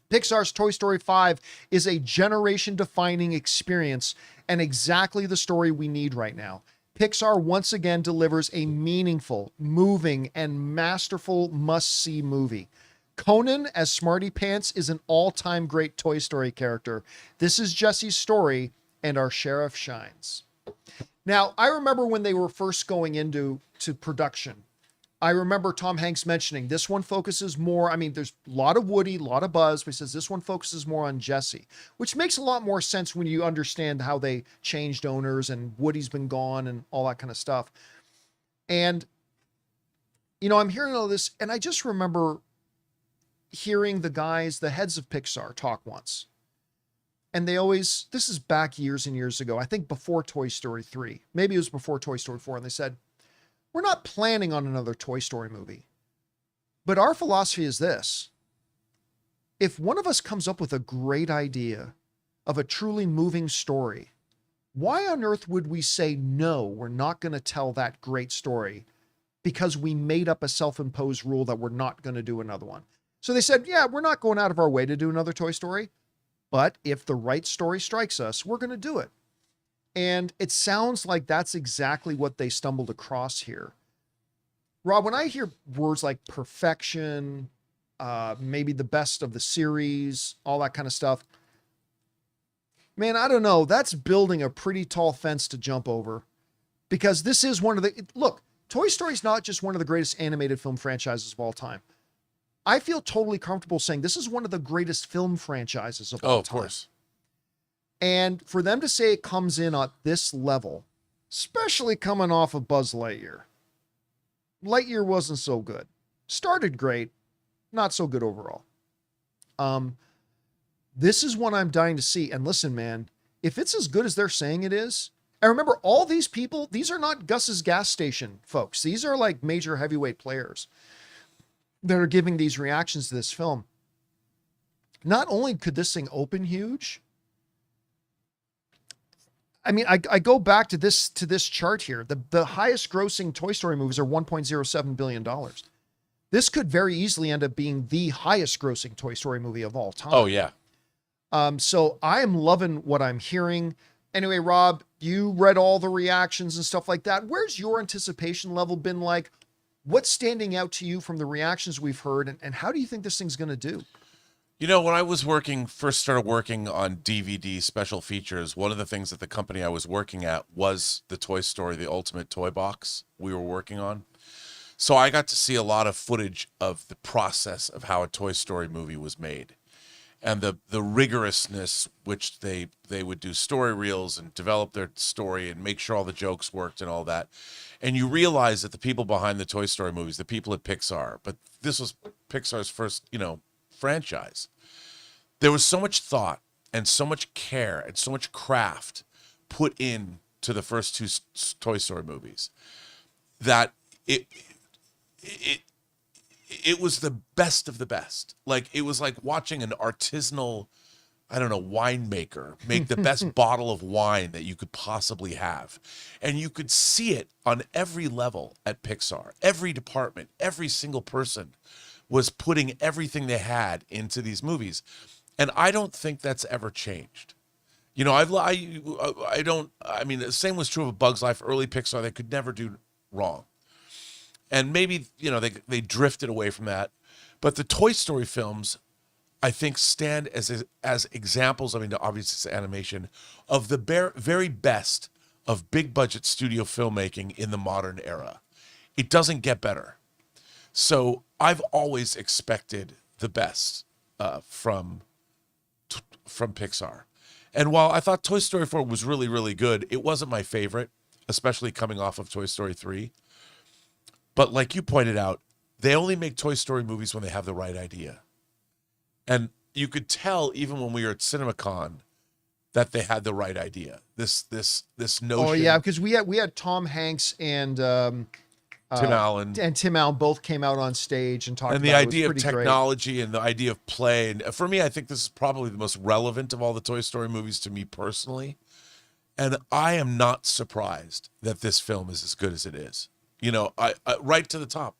Pixar's Toy Story 5 is a generation-defining experience and exactly the story we need right now. Pixar once again delivers a meaningful, moving, and masterful must-see movie. Conan as Smarty Pants is an all-time great Toy Story character. This is Jessie's story, and our sheriff shines. Now, I remember when they were first going into production, I remember Tom Hanks mentioning this one focuses more, I mean, there's a lot of Woody, a lot of Buzz, but he says this one focuses more on Jessie, which makes a lot more sense when you understand how they changed owners and Woody's been gone and all that kind of stuff. And, you know, I'm hearing all this, and I just remember hearing the heads of Pixar talk once. And they always, this is back years and years ago, I think before Toy Story 3, maybe it was before Toy Story 4, and they said, we're not planning on another Toy Story movie, but our philosophy is this. If one of us comes up with a great idea of a truly moving story, why on earth would we say, no, we're not going to tell that great story because we made up a self-imposed rule that we're not going to do another one? So they said, yeah, we're not going out of our way to do another Toy Story, but if the right story strikes us, we're going to do it. And it sounds like that's exactly what they stumbled across here. Rob, when I hear words like perfection, maybe the best of the series, all that kind of stuff, man, I don't know. That's building a pretty tall fence to jump over, because this is one of the, look, Toy Story is not just one of the greatest animated film franchises of all time. I feel totally comfortable saying this is one of the greatest film franchises of all time. Oh, of course. And for them to say it comes in at this level, especially coming off of Buzz Lightyear. Lightyear wasn't so good. Started great, not so good overall. This is one I'm dying to see. And listen, man, if it's as good as they're saying it is, and remember, all these people, these are not Gus's gas station folks. These are like major heavyweight players that are giving these reactions to this film. Not only could this thing open huge, I mean, I go back to this chart here. The highest grossing Toy Story movies are $1.07 billion. This could very easily end up being the highest grossing Toy Story movie of all time. Oh, yeah. So I am loving what I'm hearing. Anyway, Rob, you read all the reactions and stuff like that. Where's your anticipation level been like? What's standing out to you from the reactions we've heard? And how do you think this thing's going to do? You know, when I was first started working on DVD special features, one of the things that the company I was working at was the Toy Story, the Ultimate Toy Box we were working on. So I got to see a lot of footage of the process of how a Toy Story movie was made, and the rigorousness which they would do story reels and develop their story and make sure all the jokes worked and all that. And you realize that the people behind the Toy Story movies, the people at Pixar, but this was Pixar's first, franchise. There was so much thought and so much care and so much craft put into to the first two Toy Story movies, that it was the best of the best. Like, it was like watching an artisanal, I don't know, winemaker make the best bottle of wine that you could possibly have. And you could see it on every level at Pixar. Every department, every single person was putting everything they had into these movies. And I don't think that's ever changed. You know, the same was true of A Bug's Life. Early Pixar, they could never do wrong. And maybe, you know, they drifted away from that. But the Toy Story films, I think, stand as examples, I mean, obviously it's animation, of the very best of big budget studio filmmaking in the modern era. It doesn't get better. So I've always expected the best from Pixar. And while I thought Toy Story 4 was really, really good, it wasn't my favorite, especially coming off of Toy Story 3. But like you pointed out, they only make Toy Story movies when they have the right idea. And you could tell even when we were at CinemaCon that they had the right idea. This notion. Oh yeah, because we had Tom Hanks and Tim Allen. And Tim Allen both came out on stage and talked and about the it. idea It of was pretty technology and the idea of play. And for me, I think this is probably the most relevant of all the Toy Story movies to me personally. And I am not surprised that this film is as good as it is. You know, I right to the top.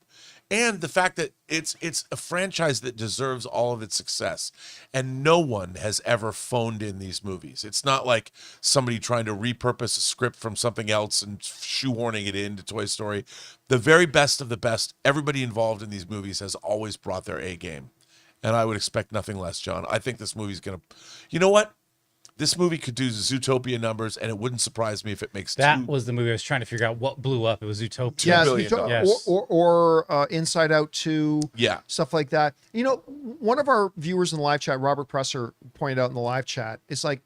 And the fact that it's a franchise that deserves all of its success. And no one has ever phoned in these movies. It's not like somebody trying to repurpose a script from something else and shoehorning it into Toy Story. The very best of the best, everybody involved in these movies has always brought their A game. And I would expect nothing less, John. I think this movie's going to... You know what? This movie could do Zootopia numbers, and it wouldn't surprise me if it makes That was the movie I was trying to figure out what blew up. It was Zootopia. Yes, billion Yes. or Inside Out 2, Yeah. stuff like that. You know, one of our viewers in the live chat, Robert Presser, pointed out in the live chat, it's like,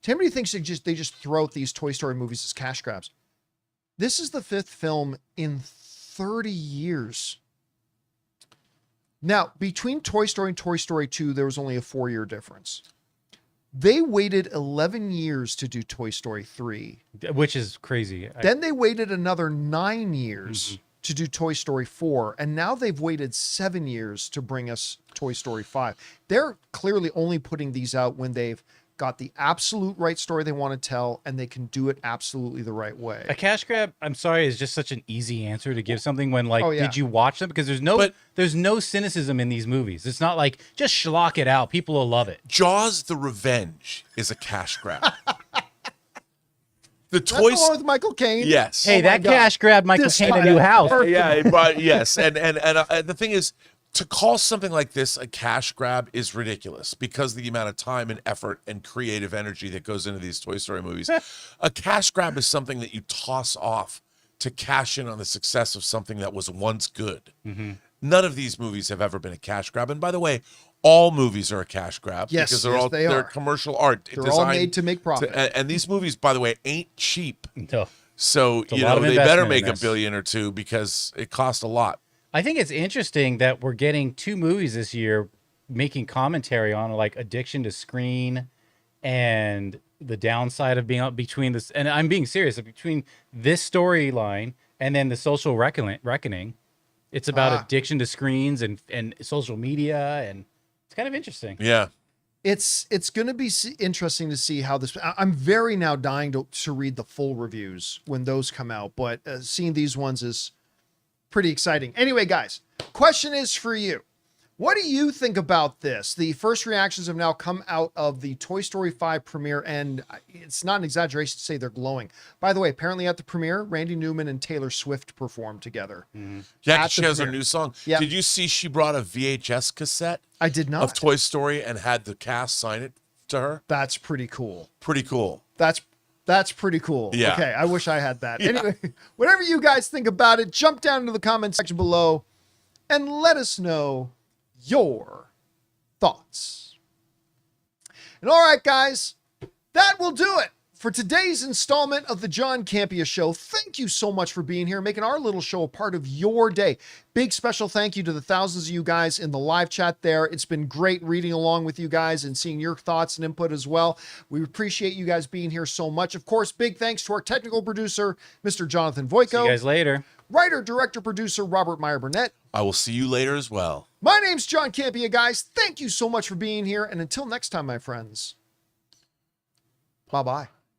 somebody thinks they just throw out these Toy Story movies as cash grabs. This is the 5th film in 30 years. Now, between Toy Story and Toy Story 2, there was only a 4-year difference. They waited 11 years to do Toy Story 3. Which is crazy. Then they waited another 9 years to do Toy Story 4. And now they've waited 7 years to bring us Toy Story 5. They're clearly only putting these out when they've got the absolute right story they want to tell, and they can do it absolutely the right way. A cash grab, I'm sorry, is just such an easy answer to give something when, like, Oh, yeah. did you watch them? Because there's no cynicism in these movies. It's not like, just schlock it out. People will love it. Jaws the Revenge is a cash grab. The That's Toy the one with Michael Caine. Yes. Hey, my that God. cash grabbed Michael This Caine a time. new house. Yeah, but yes, and the thing is, to call something like this a cash grab is ridiculous because of the amount of time and effort and creative energy that goes into these Toy Story movies. A cash grab is something that you toss off to cash in on the success of something that was once good. None of these movies have ever been a cash grab. And by the way, all movies are a cash grab Yes, because yes, they're are. commercial art. They're all made to make profit. And these movies, by the way, ain't cheap. No. So, a you lot know, of they better investment in make this. $1 billion or $2 billion because it costs a lot. I think it's interesting that we're getting 2 movies this year making commentary on, like, addiction to screen and the downside of being between this. And I'm being serious, between this storyline and then the social reckoning. It's about addiction to screens and social media, and it's kind of interesting. Yeah. It's going to be interesting to see how this... I'm very now dying to read the full reviews when those come out, but seeing these ones is pretty exciting. Anyway, guys, question is for you. What do you think about this? The first reactions have now come out of the Toy Story 5 premiere, and it's not an exaggeration to say they're glowing. By the way, apparently at the premiere, Randy Newman and Taylor Swift performed together. Yeah, At she the has her premiere. new song. Yep. Did you see she brought a VHS cassette I did not. of Toy Story and had the cast sign it to her? That's pretty cool. Pretty cool. That's pretty cool. Yeah. Okay, I wish I had that. Yeah. Anyway, whatever you guys think about it, jump down into the comment section below and let us know your thoughts. And all right, guys, that will do it for today's installment of the John Campea Show. Thank you so much for being here, making our little show a part of your day. Big special thank you to the thousands of you guys in the live chat there. It's been great reading along with you guys and seeing your thoughts and input as well. We appreciate you guys being here so much. Of course, big thanks to our technical producer, Mr. Jonathan Voico. See you guys later. Writer, director, producer, Robert Meyer Burnett. I will see you later as well. My name's John Campea, guys. Thank you so much for being here. And until next time, my friends, bye-bye.